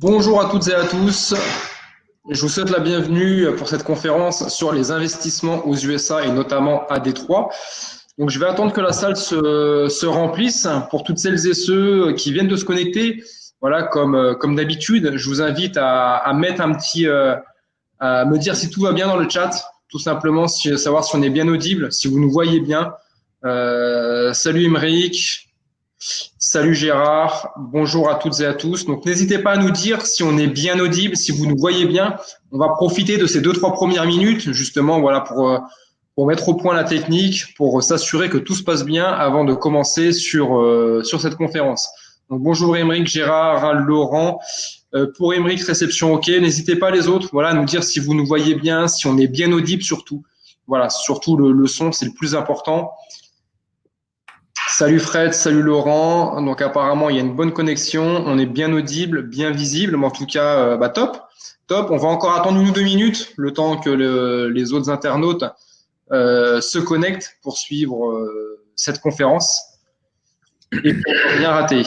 Bonjour à toutes et à tous. Je vous souhaite la bienvenue pour cette conférence sur les investissements aux USA et notamment à Détroit. Donc, je vais attendre que la salle se remplisse pour toutes celles et ceux qui viennent de se connecter. Voilà, comme d'habitude, je vous invite à mettre à me dire si tout va bien dans le chat, tout simplement, savoir si on est bien audible, si vous nous voyez bien. Salut Émeric. Salut Gérard, bonjour à toutes et à tous. Donc n'hésitez pas à nous dire si on est bien audible, si vous nous voyez bien. On va profiter de ces 2-3 premières minutes justement voilà, pour mettre au point la technique, pour s'assurer que tout se passe bien avant de commencer sur cette conférence. Donc bonjour Émeric, Gérard, Laurent. Pour Émeric, réception OK. N'hésitez pas les autres voilà, à nous dire si vous nous voyez bien, si on est bien audible surtout. Voilà, surtout le son, c'est le plus important. Salut Fred, salut Laurent. Donc apparemment il y a une bonne connexion, on est bien audible, bien visible, mais en tout cas top, top. On va encore attendre 1 ou 2 minutes, le temps que les autres internautes se connectent pour suivre cette conférence et pour ne rien rater.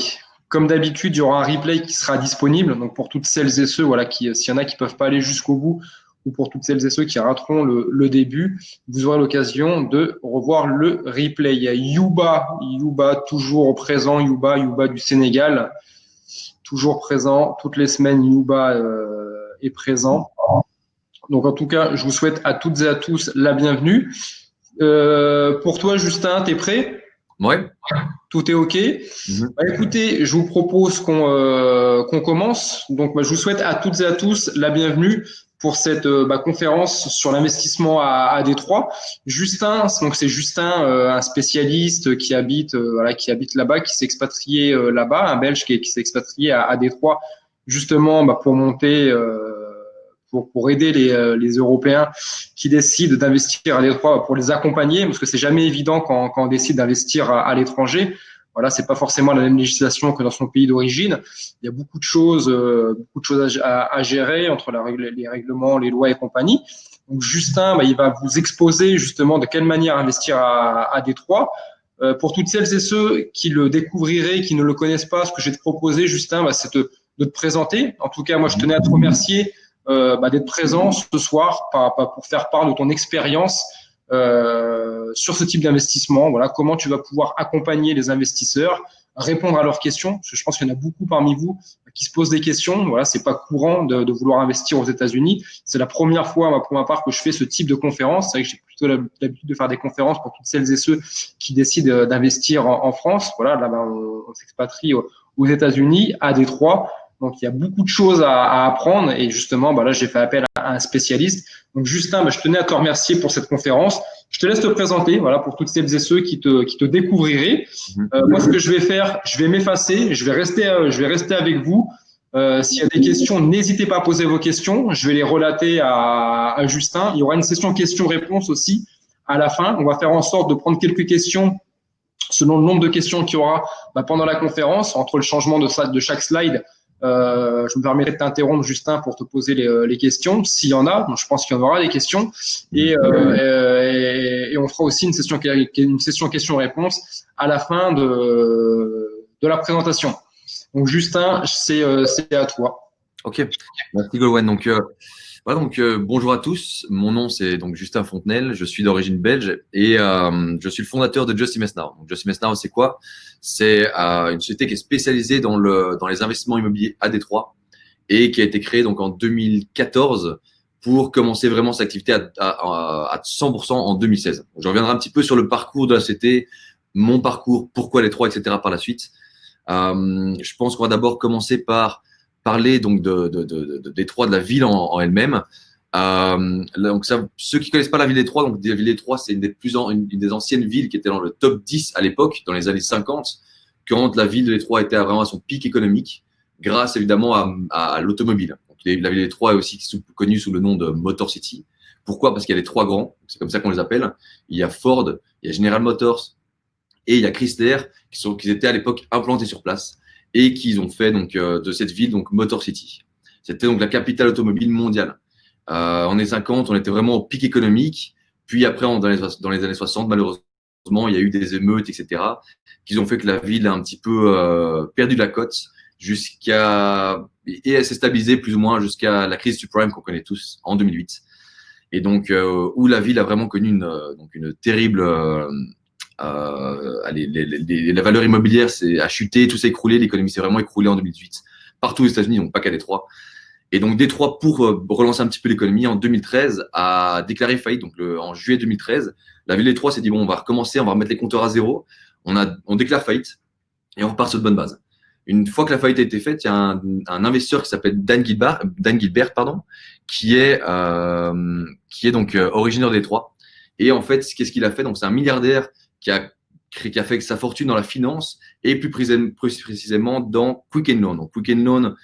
Comme d'habitude, il y aura un replay qui sera disponible. Donc pour toutes celles et ceux voilà s'il y en a qui peuvent pas aller jusqu'au bout, ou pour toutes celles et ceux qui rateront le début, vous aurez l'occasion de revoir le replay. Il y a Yuba toujours présent, Yuba du Sénégal, toujours présent. Toutes les semaines, Yuba est présent. Donc en tout cas, je vous souhaite à toutes et à tous la bienvenue. Pour toi, Justin, t'es prêt ? Ouais. Tout est OK. Écoutez, je vous propose qu'on commence. Donc, je vous souhaite à toutes et à tous la bienvenue pour cette conférence sur l'investissement à Détroit. Justin, donc c'est Justin, un spécialiste qui habite là-bas, qui s'est expatrié là-bas, un Belge qui s'est expatrié à Détroit, justement pour monter, pour aider les Européens qui décident d'investir à Détroit, pour les accompagner, parce que c'est jamais évident quand on décide d'investir à l'étranger. Voilà, c'est pas forcément la même législation que dans son pays d'origine. Il y a beaucoup de choses à gérer entre les règlements, les lois et compagnie. Donc Justin, il va vous exposer justement de quelle manière investir à Détroit. Pour toutes celles et ceux qui le découvriraient, qui ne le connaissent pas, ce que je vais te proposer, Justin, c'est de te présenter. En tout cas, moi, je tenais à te remercier d'être présent ce soir pour faire part de ton expérience sur ce type d'investissement. Voilà, comment tu vas pouvoir accompagner les investisseurs, répondre à leurs questions, parce que je pense qu'il y en a beaucoup parmi vous qui se posent des questions. Voilà, c'est pas courant de vouloir investir aux États-Unis. C'est la première fois, pour ma part, que je fais ce type de conférence. C'est vrai que j'ai plutôt l'habitude de faire des conférences pour toutes celles et ceux qui décident d'investir en France. Voilà, là, on s'expatrie aux États-Unis, à Détroit. Donc, il y a beaucoup de choses à apprendre et justement, là, j'ai fait appel à un spécialiste. Donc, Justin, je tenais à te remercier pour cette conférence. Je te laisse te présenter, voilà, pour toutes celles et ceux qui te découvriraient. Moi, ce que je vais faire, je vais m'effacer, je vais rester avec vous. S'il y a des questions, n'hésitez pas à poser vos questions. Je vais les relater à Justin. Il y aura une session questions-réponses aussi à la fin. On va faire en sorte de prendre quelques questions selon le nombre de questions qu'il y aura pendant la conférence, entre le changement de chaque slide. Je me permettrai de t'interrompre, Justin, pour te poser les questions, s'il y en a. Donc, je pense qu'il y en aura des questions. Et on fera aussi une session questions-réponses à la fin de la présentation. Donc, Justin, c'est à toi. Ok, merci Goldwyn. Donc, bonjour à tous. Mon nom, c'est donc Justin Fontenelle. Je suis d'origine belge et je suis le fondateur de Just Invest Now. Donc, Just Invest Now, c'est quoi? C'est une société qui est spécialisée dans les investissements immobiliers à Détroit et qui a été créée donc en 2014 pour commencer vraiment cette activité à 100% en 2016. Donc, je reviendrai un petit peu sur le parcours de la société, mon parcours, pourquoi Détroit, etc. par la suite. Je pense qu'on va d'abord commencer par parler donc de Détroit, de la ville en elle-même. Donc ceux qui connaissent pas la ville de Détroit, donc la ville de Détroit, c'est une des anciennes villes qui était dans le top 10 à l'époque, dans les années 50, quand la ville de Détroit était vraiment à son pic économique, grâce évidemment à l'automobile. Donc, la ville de Détroit est aussi connue sous le nom de Motor City. Pourquoi? Parce qu'il y a les trois grands, c'est comme ça qu'on les appelle. Il y a Ford, il y a General Motors et il y a Chrysler qui étaient à l'époque implantés sur place et qui ont fait donc de cette ville donc Motor City. C'était donc la capitale automobile mondiale. En les 50, on était vraiment au pic économique. Puis après, dans les années 60, malheureusement, il y a eu des émeutes, etc., qui ont fait que la ville a un petit peu perdu de la cote et elle s'est stabilisée plus ou moins jusqu'à la crise subprime qu'on connaît tous en 2008. Et donc, où la ville a vraiment connu une terrible… la valeur immobilière a chuté, tout s'est écroulé, l'économie s'est vraiment écroulée en 2018, partout aux États-Unis, donc pas qu'à Détroit. Et donc, Détroit, pour relancer un petit peu l'économie, en 2013, a déclaré faillite. Donc, en juillet 2013, la ville de Détroit s'est dit, bon, on va recommencer, on va remettre les compteurs à zéro. On déclare faillite et on repart sur de bonnes bases. Une fois que la faillite a été faite, il y a un investisseur qui s'appelle Dan Gilbert, qui est donc originaire de Détroit. Et en fait, qu'est-ce qu'il a fait? Donc, c'est un milliardaire qui a fait sa fortune dans la finance et plus précisément dans Quicken Loan. Donc, Quicken Loan,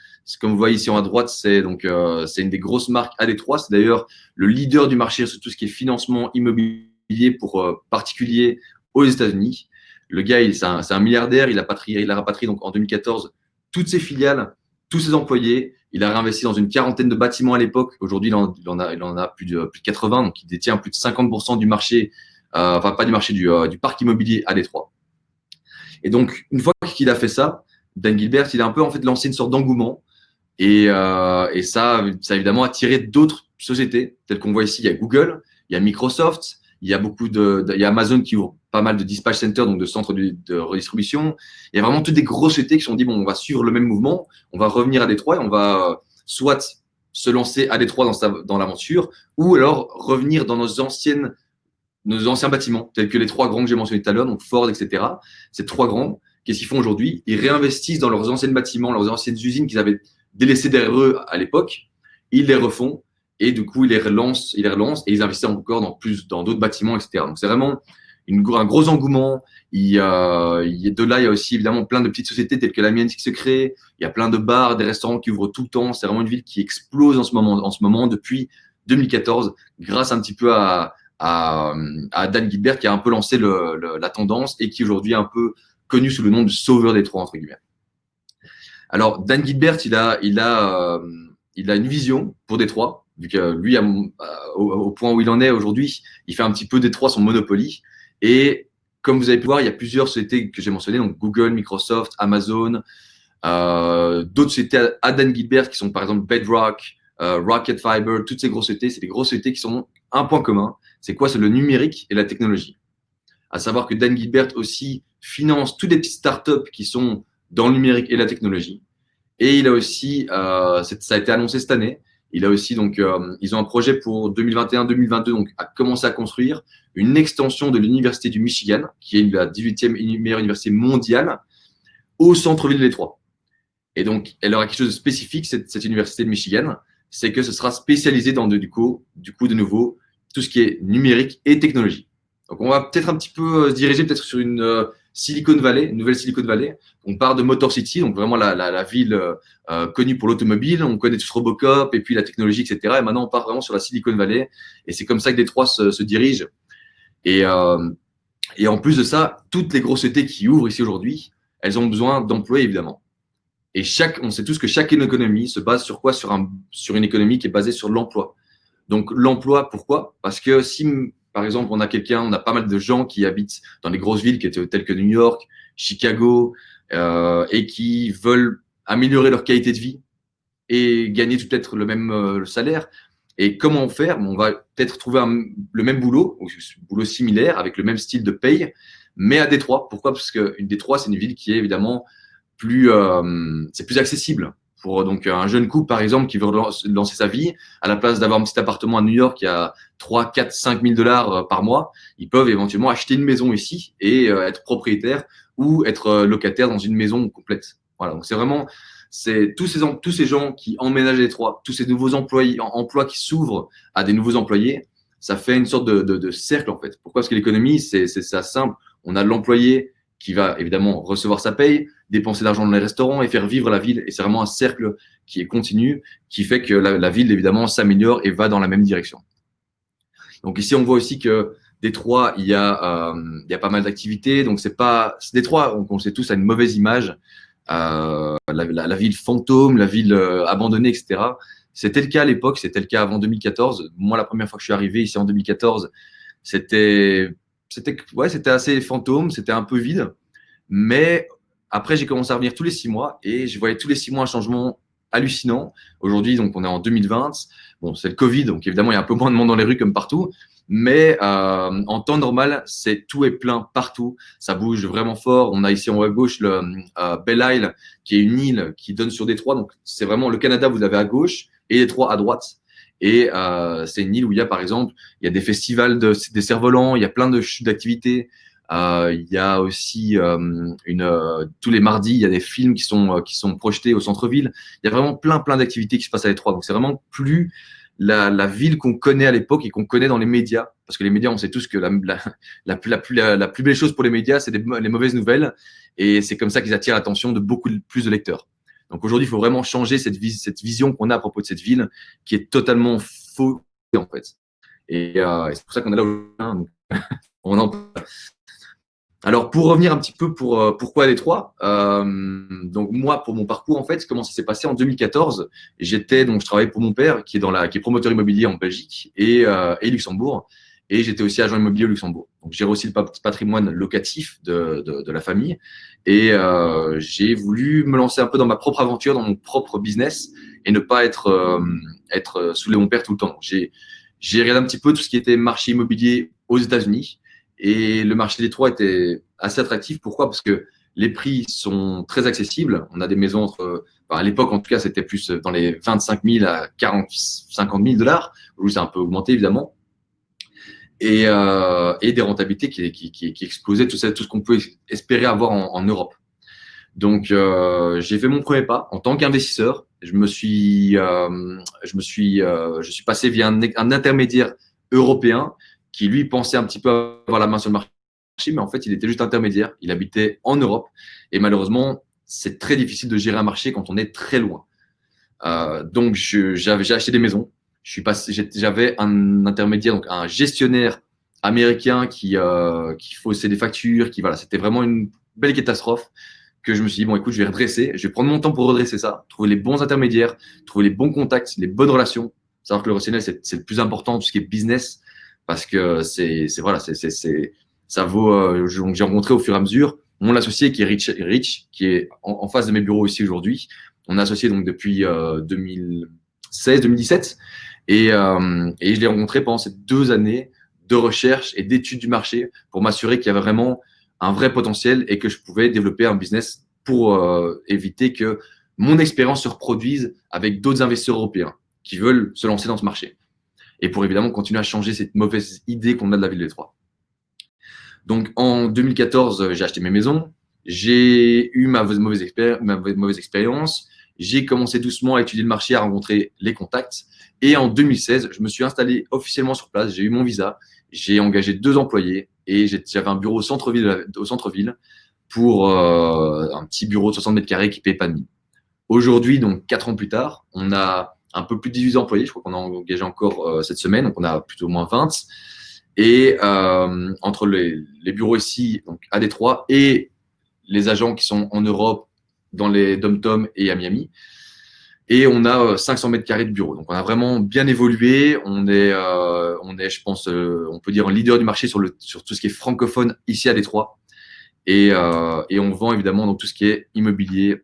comme vous voyez ici à droite, c'est une des grosses marques à Détroit. C'est d'ailleurs le leader du marché sur tout ce qui est financement immobilier pour particuliers aux États-Unis. Le gars, c'est un milliardaire. Il a rapatrié donc en 2014 toutes ses filiales, tous ses employés. Il a réinvesti dans une quarantaine de bâtiments à l'époque. Aujourd'hui, il en a plus de 80. Donc, il détient plus de 50% du marché, enfin pas du marché, du parc immobilier à Détroit. Et donc, une fois qu'il a fait ça, Dan Gilbert, il a un peu en fait lancé une sorte d'engouement. Et ça a évidemment attiré d'autres sociétés, telles qu'on voit ici. Il y a Google, il y a Microsoft, il y a il y a Amazon qui ouvre pas mal de dispatch centers, donc de centres de redistribution. Il y a vraiment toutes des grosses sociétés qui se sont dit, bon, on va suivre le même mouvement, on va revenir à Détroit et on va soit se lancer à Détroit dans l'aventure, ou alors revenir dans nos anciens bâtiments, tels que les 3 grands que j'ai mentionnés tout à l'heure, donc Ford, etc. Ces 3 grands, qu'est-ce qu'ils font aujourd'hui? Ils réinvestissent dans leurs anciens bâtiments, leurs anciennes usines qu'ils avaient délaissées derrière eux à l'époque. Ils les refont et du coup, ils les relancent et ils investissent encore dans d'autres bâtiments, etc. Donc, c'est vraiment un gros engouement. Il y a aussi évidemment plein de petites sociétés telles que la mienne qui se créent. Il y a plein de bars, des restaurants qui ouvrent tout le temps. C'est vraiment une ville qui explose en ce moment depuis 2014, grâce un petit peu à Dan Gilbert qui a un peu lancé la tendance et qui aujourd'hui est un peu connu sous le nom de sauveur Détroit, entre guillemets. Alors, Dan Gilbert, il a une vision pour Détroit, vu que lui, au point où il en est aujourd'hui, il fait un petit peu Détroit son Monopoly. Et comme vous avez pu voir, il y a plusieurs sociétés que j'ai mentionnées, donc Google, Microsoft, Amazon, d'autres sociétés à Dan Gilbert qui sont par exemple Bedrock, Rocket Fiber, toutes ces grosses sociétés, c'est des grosses sociétés qui ont un point commun. C'est quoi? C'est le numérique et la technologie. À savoir que Dan Gilbert aussi finance toutes les petites startups qui sont dans le numérique et la technologie. Et il a aussi, ça a été annoncé cette année, il a aussi donc, ils ont un projet pour 2021-2022, donc à commencer à construire une extension de l'université du Michigan, qui est la 18e meilleure université mondiale, au centre-ville de Détroit. Et donc, elle aura quelque chose de spécifique, cette université de Michigan, c'est que ce sera spécialisé dans du coup, de nouveau, tout ce qui est numérique et technologie. Donc, on va peut-être un petit peu se diriger peut-être sur une Silicon Valley, une nouvelle Silicon Valley. On part de Motor City, donc vraiment la ville connue pour l'automobile. On connaît tous Robocop et puis la technologie, etc. Et maintenant, on part vraiment sur la Silicon Valley. Et c'est comme ça que Détroit se dirige. Et en plus de ça, toutes les grosses sociétés qui ouvrent ici aujourd'hui, elles ont besoin d'employés, évidemment. Et on sait tous que chaque économie se base sur quoi? Sur une économie qui est basée sur l'emploi. Donc, l'emploi, pourquoi? Parce que si, par exemple, on a pas mal de gens qui habitent dans les grosses villes telles que New York, Chicago, et qui veulent améliorer leur qualité de vie et gagner peut-être le même salaire. Et comment faire? On va peut-être trouver le même boulot, ou un boulot similaire, avec le même style de paye, mais à Détroit. Pourquoi? Parce que Détroit, c'est une ville qui est évidemment c'est plus accessible pour donc un jeune couple, par exemple, qui veut lancer sa vie. À la place d'avoir un petit appartement à New York qui a 3, 4, 5 000 $ par mois, ils peuvent éventuellement acheter une maison ici et être propriétaire ou être locataire dans une maison complète. Voilà, donc c'est tous ces gens qui emménagent à Détroit, tous ces nouveaux emplois qui s'ouvrent à des nouveaux employés, ça fait une sorte de cercle en fait. Pourquoi? Parce que l'économie, c'est ça simple. On a l'employé qui va évidemment recevoir sa paye, dépenser de l'argent dans les restaurants et faire vivre la ville. Et c'est vraiment un cercle qui est continu, qui fait que la ville, évidemment, s'améliore et va dans la même direction. Donc ici, on voit aussi que Détroit, il y a pas mal d'activités. Donc Détroit, on sait tous, a une mauvaise image. La ville fantôme, la ville abandonnée, etc. C'était le cas à l'époque, c'était le cas avant 2014. Moi, la première fois que je suis arrivé ici en 2014, c'était assez fantôme, c'était un peu vide. Mais après, j'ai commencé à revenir tous les 6 mois et je voyais tous les 6 mois un changement hallucinant. Aujourd'hui, donc, on est en 2020. Bon, c'est le Covid, donc évidemment, il y a un peu moins de monde dans les rues comme partout. Mais en temps normal, tout est plein partout. Ça bouge vraiment fort. On a ici en haut à gauche le Belle Isle, qui est une île qui donne sur Détroit. Donc, c'est vraiment le Canada, vous l'avez à gauche et Détroit à droite. Et c'est une île où il y a, par exemple, il y a des festivals des cerfs-volants, il y a plein d'activités. Il y a aussi tous les mardis, il y a des films qui sont projetés au centre-ville. Il y a vraiment plein d'activités qui se passent à Détroit. Donc, c'est vraiment plus la ville qu'on connaît à l'époque et qu'on connaît dans les médias. Parce que les médias, on sait tous que la plus belle chose pour les médias, c'est les mauvaises nouvelles. Et c'est comme ça qu'ils attirent l'attention de beaucoup plus de lecteurs. Donc aujourd'hui, il faut vraiment changer cette vision qu'on a à propos de cette ville qui est totalement fausse en fait. Et c'est pour ça qu'on est là aujourd'hui. On en parle. Alors, pour revenir un petit peu pourquoi Détroit, donc moi, pour mon parcours, en fait, comment ça s'est passé en 2014, je travaillais pour mon père, qui est promoteur immobilier en Belgique et Luxembourg, et j'étais aussi agent immobilier au Luxembourg. Donc, j'ai aussi le patrimoine locatif de la famille, et j'ai voulu me lancer un peu dans ma propre aventure, dans mon propre business, et ne pas être sous mon père tout le temps. J'ai regardé un petit peu tout ce qui était marché immobilier aux États-Unis. Et le marché des Détroit était assez attractif. Pourquoi? Parce que les prix sont très accessibles. On a des maisons à l'époque, en tout cas, c'était plus dans les 25 000 à 50 000 dollars. Aujourd'hui, c'est un peu augmenté, évidemment. Et des rentabilités qui explosaient, tout ce qu'on peut espérer avoir en Europe. Donc, j'ai fait mon premier pas en tant qu'investisseur. Je suis passé via un intermédiaire européen qui lui pensait un petit peu avoir la main sur le marché, mais en fait, il était juste intermédiaire. Il habitait en Europe et malheureusement, c'est très difficile de gérer un marché quand on est très loin. Donc, j'ai acheté des maisons. J'avais un intermédiaire, donc un gestionnaire américain qui faussait des factures, c'était vraiment une belle catastrophe que je me suis dit, bon, écoute, je vais redresser, je vais prendre mon temps pour redresser ça, trouver les bons intermédiaires, trouver les bons contacts, les bonnes relations. Savoir que le relationnel, c'est le plus important, tout ce qui est business. Parce que ça vaut. J'ai rencontré au fur et à mesure mon associé qui est Rich, qui est en face de mes bureaux ici aujourd'hui. On est associé donc depuis 2016-2017 et je l'ai rencontré pendant ces 2 années de recherche et d'études du marché pour m'assurer qu'il y avait vraiment un vrai potentiel et que je pouvais développer un business pour éviter que mon expérience se reproduise avec d'autres investisseurs européens qui veulent se lancer dans ce marché. Et pour évidemment continuer à changer cette mauvaise idée qu'on a de la ville de Détroit. Donc en 2014, j'ai acheté mes maisons, j'ai eu ma mauvaise expérience, j'ai commencé doucement à étudier le marché, à rencontrer les contacts. Et en 2016, je me suis installé officiellement sur place, j'ai eu mon visa, j'ai engagé 2 employés et j'avais un bureau au centre-ville pour un petit bureau de 60 mètres carrés qui ne paye pas de mine. Aujourd'hui, donc 4 ans plus tard, on a un peu plus de 18 employés. Je crois qu'on a engagé encore cette semaine, donc on a plutôt au moins 20. Et entre les bureaux ici, donc à Détroit, et les agents qui sont en Europe, dans les Dom-Tom et à Miami, et on a 500 mètres carrés de bureaux. Donc on a vraiment bien évolué. On est, je pense, on peut dire un leader du marché sur tout ce qui est francophone ici à Détroit. Et on vend évidemment donc tout ce qui est immobilier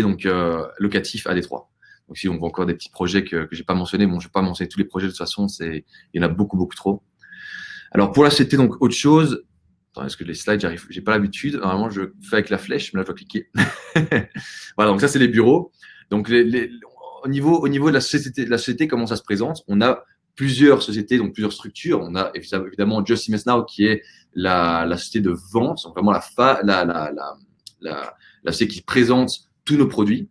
donc locatif à Détroit. Donc, si on voit encore des petits projets que je n'ai pas mentionnés, bon, je ne vais pas mentionner tous les projets de toute façon, il y en a beaucoup trop. Alors, pour la société, donc, autre chose. Attends, est-ce que les slides, j'ai pas l'habitude. Normalement, je fais avec la flèche, mais là, je dois cliquer. Voilà, donc ça, c'est les bureaux. Donc, au niveau de la société, comment ça se présente? On a plusieurs sociétés, donc plusieurs structures. On a évidemment Just Invest Now, qui est la société de vente, donc vraiment la société qui présente tous nos produits.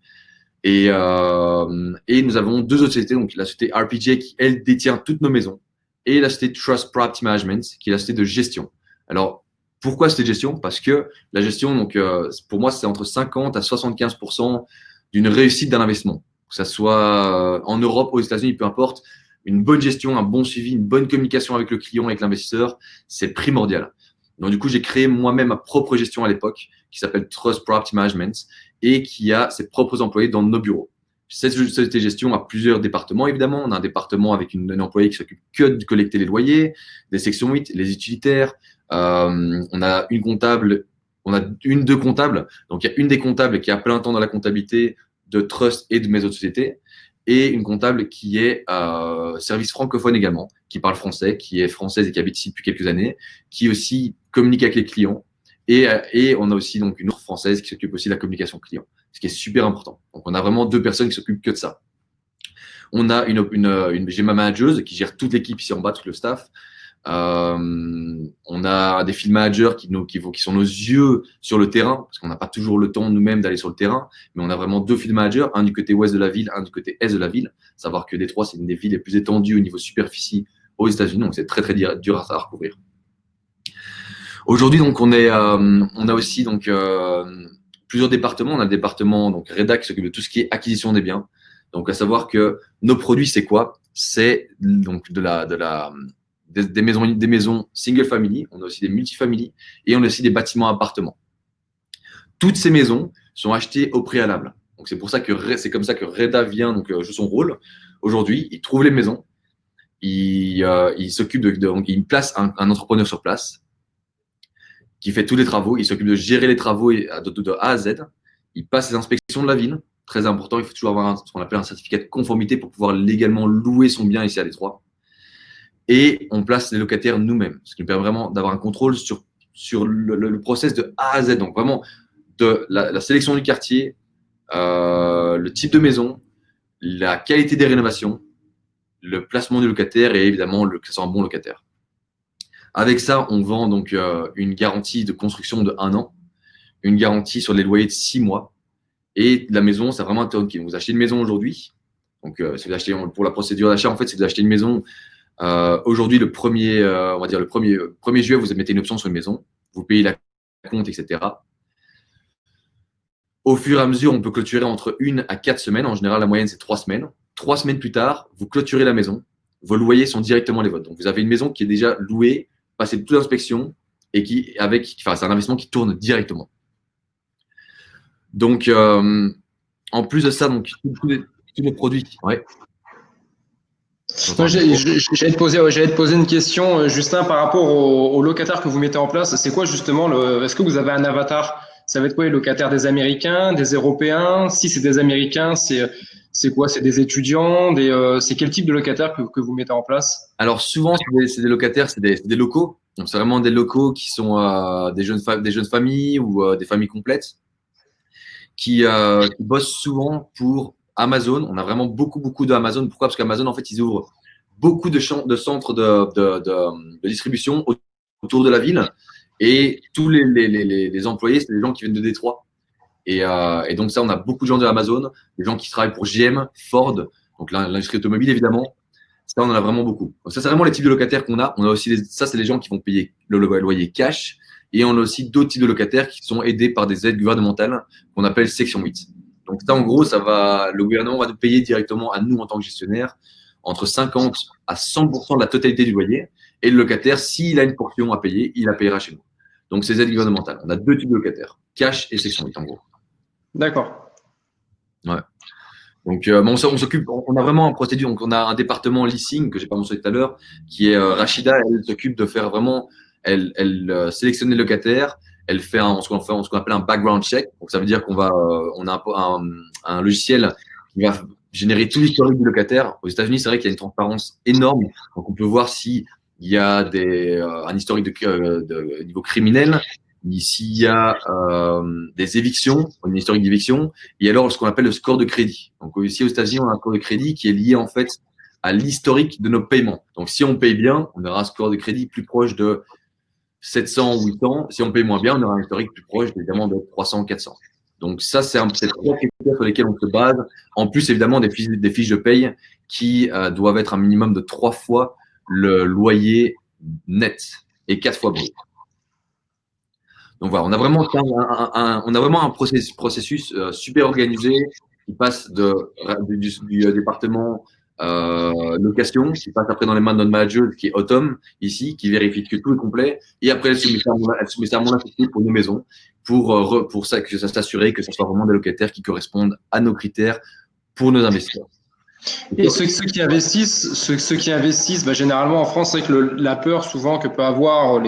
Et nous avons 2 autres sociétés, donc la société RPJ qui, elle, détient toutes nos maisons, et la société Trust Property Management, qui est la société de gestion. Alors, pourquoi société de gestion? Parce que la gestion, donc, pour moi, c'est entre 50 à 75% d'une réussite d'un investissement. Que ça soit en Europe, aux États-Unis, peu importe, une bonne gestion, un bon suivi, une bonne communication avec le client, avec l'investisseur, c'est primordial. Donc, du coup, j'ai créé moi-même ma propre gestion à l'époque, qui s'appelle Trust Property Management, et qui a ses propres employés dans nos bureaux. Cette société de gestion a plusieurs départements, évidemment. On a un département avec une employée qui s'occupe que de collecter les loyers, des sections 8, les utilitaires. On a une comptable On a deux comptables. Donc, il y a une des comptables qui est à plein temps dans la comptabilité de Trust et de mes autres sociétés, et une comptable qui est service francophone également, qui parle français, qui est française et qui habite ici depuis quelques années, qui aussi communique avec les clients. Et on a aussi donc une autre française qui s'occupe aussi de la communication client, ce qui est super important. Donc, on a vraiment deux personnes qui s'occupent que de ça. On a j'ai ma manageuse qui gère toute l'équipe ici en bas, tout le staff. On a des field managers qui sont nos yeux sur le terrain, parce qu'on n'a pas toujours le temps nous-mêmes d'aller sur le terrain, mais on a vraiment deux field managers, un du côté ouest de la ville, un du côté est de la ville. Savoir que Détroit, c'est une des villes les plus étendues au niveau superficie aux États-Unis, donc c'est très très dur à recouvrir. Aujourd'hui, donc on a aussi donc plusieurs départements. On a le département donc Reda qui s'occupe de tout ce qui est acquisition des biens. Donc à savoir que nos produits, c'est quoi? C'est donc des maisons single family, on a aussi des multifamily et on a aussi des bâtiments appartements. Toutes ces maisons sont achetées au préalable. Donc c'est c'est comme ça que Reda vient donc joue son rôle. Aujourd'hui, il trouve les maisons, il s'occupe donc il place un entrepreneur sur place qui fait tous les travaux, il s'occupe de gérer les travaux de A à Z. Il passe les inspections de la ville, très important. Il faut toujours avoir ce qu'on appelle un certificat de conformité pour pouvoir légalement louer son bien ici à Détroit. Et on place les locataires nous-mêmes, ce qui nous permet vraiment d'avoir un contrôle sur le process de A à Z. Donc vraiment de la sélection du quartier, le type de maison, la qualité des rénovations, le placement du locataire et évidemment que ce soit un bon locataire. Avec ça, on vend donc une garantie de construction de 1 an, une garantie sur les loyers de 6 mois. Et la maison, c'est vraiment un turnkey. Vous achetez une maison aujourd'hui. Donc, si vous achetez pour la procédure d'achat, en fait, si vous achetez une maison aujourd'hui, le 1er juillet, vous mettez une option sur une maison. Vous payez la compte, etc. Au fur et à mesure, on peut clôturer entre 1 à 4 semaines. En général, la moyenne, c'est 3 semaines. 3 semaines plus tard, vous clôturez la maison. Vos loyers sont directement les vôtres. Donc, vous avez une maison qui est déjà louée, passée toute l'inspection et c'est un investissement qui tourne directement. Donc, en plus de ça, donc tous les produits. Ouais. J'allais te poser une question, Justin, par rapport aux locataires que vous mettez en place. C'est quoi justement est-ce que vous avez un avatar? Ça va être quoi les locataires des Américains, des Européens? Si c'est des Américains, c'est quoi? C'est des étudiants? C'est quel type de locataires que vous mettez en place? Alors souvent, c'est des locataires, c'est des locaux. Donc c'est vraiment des locaux qui sont des jeunes familles ou des familles complètes qui bossent souvent pour Amazon. On a vraiment beaucoup d'Amazon. Pourquoi? Parce qu'Amazon, en fait, ils ouvrent beaucoup de centres de distribution autour de la ville. Et tous les employés, c'est des gens qui viennent de Détroit. Et donc ça, on a beaucoup de gens de Amazon, des gens qui travaillent pour GM, Ford, donc l'industrie automobile, évidemment. Ça, on en a vraiment beaucoup. Donc ça, c'est vraiment les types de locataires qu'on a. On a aussi ça, c'est les gens qui vont payer le loyer cash. Et on a aussi d'autres types de locataires qui sont aidés par des aides gouvernementales qu'on appelle Section 8. Donc ça, en gros, le gouvernement va nous payer directement à nous en tant que gestionnaire entre 50 à 100% de la totalité du loyer. Et le locataire, s'il a une portion à payer, il la payera chez nous. Donc c'est aides gouvernementales. On a deux types de locataires, cash et Section 8 en gros. D'accord. Ouais. Donc on s'occupe, on a vraiment un procédure. Donc on a un département leasing que j'ai pas mentionné tout à l'heure, qui est Rachida. Elle s'occupe de faire vraiment, elle sélectionne les locataires. Elle fait ce qu'on appelle un background check. Donc ça veut dire on a un logiciel qui va générer tout l'historique du locataire. Aux États-Unis, c'est vrai qu'il y a une transparence énorme. Donc on peut voir s'il y a un historique de niveau criminel, s'il y a des évictions, un historique d'éviction, et alors ce qu'on appelle le score de crédit. Donc ici aux États-Unis, on a un score de crédit qui est lié en fait à l'historique de nos paiements. Donc si on paye bien, on aura un score de crédit plus proche de 700 ou 800. Si on paye moins bien, on aura un historique plus proche évidemment de 300 ou 400. Donc ça, c'est trois critères sur lesquels on se base. En plus, évidemment, des fiches de paye qui doivent être un minimum de 3 fois le loyer net et 4 fois brut. Donc voilà, on a vraiment un processus super organisé qui passe du département location, qui passe après dans les mains de notre manager qui est Autumn ici, qui vérifie que tout est complet, et après elle soumet ça à mon associé pour nos maisons, pour ça, que ça s'assurer que ce soit vraiment des locataires qui correspondent à nos critères pour nos investisseurs. Et ceux qui investissent, généralement en France, c'est que la peur souvent que peut avoir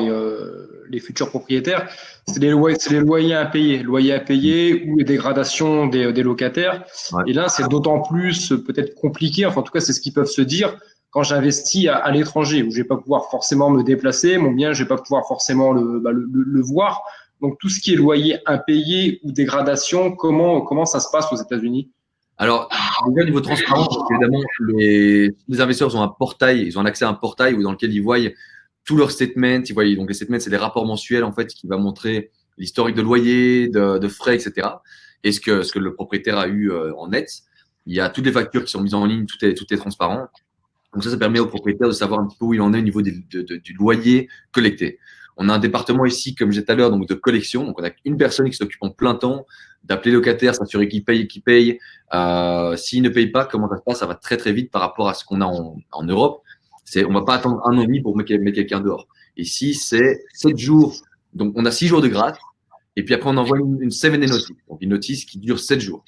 les futurs propriétaires, c'est les loyers impayés ou les dégradations des locataires. Ouais. Et là, c'est d'autant plus peut-être compliqué, enfin en tout cas c'est ce qu'ils peuvent se dire quand j'investis à l'étranger, où je vais pas pouvoir forcément me déplacer, mon bien, je vais pas pouvoir forcément le voir. Donc tout ce qui est loyer impayé ou dégradation, comment ça se passe aux États-Unis? Alors, déjà, niveau transparence, évidemment, les investisseurs ont un portail, ils ont accès à un portail dans lequel ils voient tous leurs statements. Donc, les statements, c'est des rapports mensuels, en fait, qui va montrer l'historique de loyer, de frais, etc. Et ce que le propriétaire a eu en net. Il y a toutes les factures qui sont mises en ligne, tout est transparent. Donc, ça permet au propriétaire de savoir un petit peu où il en est au niveau du loyer collecté. On a un département ici, comme j'ai dit tout à l'heure, donc de collection. Donc, on a une personne qui s'occupe en plein temps d'appeler le locataire, s'assurer qu'il paye. S'il ne paye pas, comment ça se passe? Ça va très, très vite par rapport à ce qu'on a en Europe. On ne va pas attendre un an et demi pour mettre quelqu'un dehors. Ici, c'est 7 jours. Donc, on a 6 jours de grâce. Et puis après, on envoie une 7-day notice. Donc, une notice qui dure 7 jours.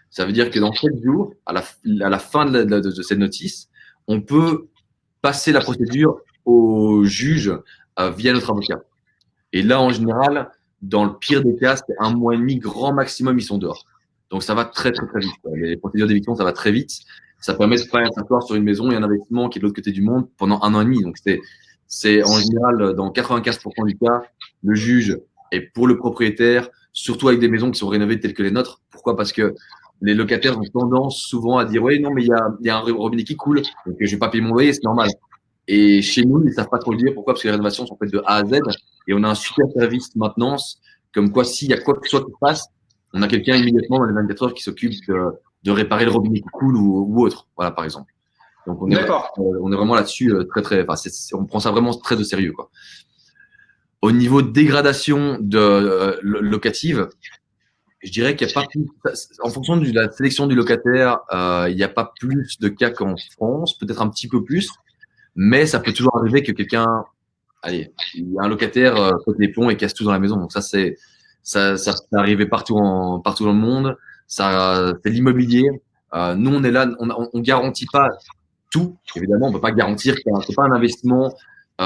Ça veut dire que dans 7 jours, à la fin de cette notice, on peut passer la procédure au juge via notre avocat. Et là, en général, dans le pire des cas, c'est 1 mois et demi, grand maximum, ils sont dehors. Donc, ça va très, très, très vite. Les procédures d'éviction, ça va très vite. Ça permet de faire un s'asseoir sur une maison et un investissement qui est de l'autre côté du monde pendant 1 an et demi. Donc, c'est en général, dans 95% du cas, le juge est pour le propriétaire, surtout avec des maisons qui sont rénovées telles que les nôtres. Pourquoi? Parce que les locataires ont tendance souvent à dire « Oui, non, mais il y a un robinet qui coule, donc je vais pas payer mon loyer, c'est normal. » Et chez nous, ils ne savent pas trop le dire. Pourquoi? Parce que les rénovations sont faites de A à Z et on a un super service de maintenance. Comme quoi, s'il y a quoi que ce soit qui se passe, on a quelqu'un immédiatement dans les 24 heures qui s'occupe de réparer le robinet qui coule ou autre. Voilà, par exemple. Donc, on est vraiment là-dessus très, très. Enfin, on prend ça vraiment très au sérieux, quoi. Au niveau de dégradation locative, je dirais qu'il n'y a pas plus. En fonction de la sélection du locataire, il n'y a pas plus de cas qu'en France, peut-être un petit peu plus. Mais ça peut toujours arriver que quelqu'un, il y a un locataire saute les plombs et casse tout dans la maison. Donc ça peut arriver partout dans le monde. Ça, c'est l'immobilier. Nous, on est là, on garantit pas tout. Évidemment, on peut pas garantir que c'est pas un investissement qui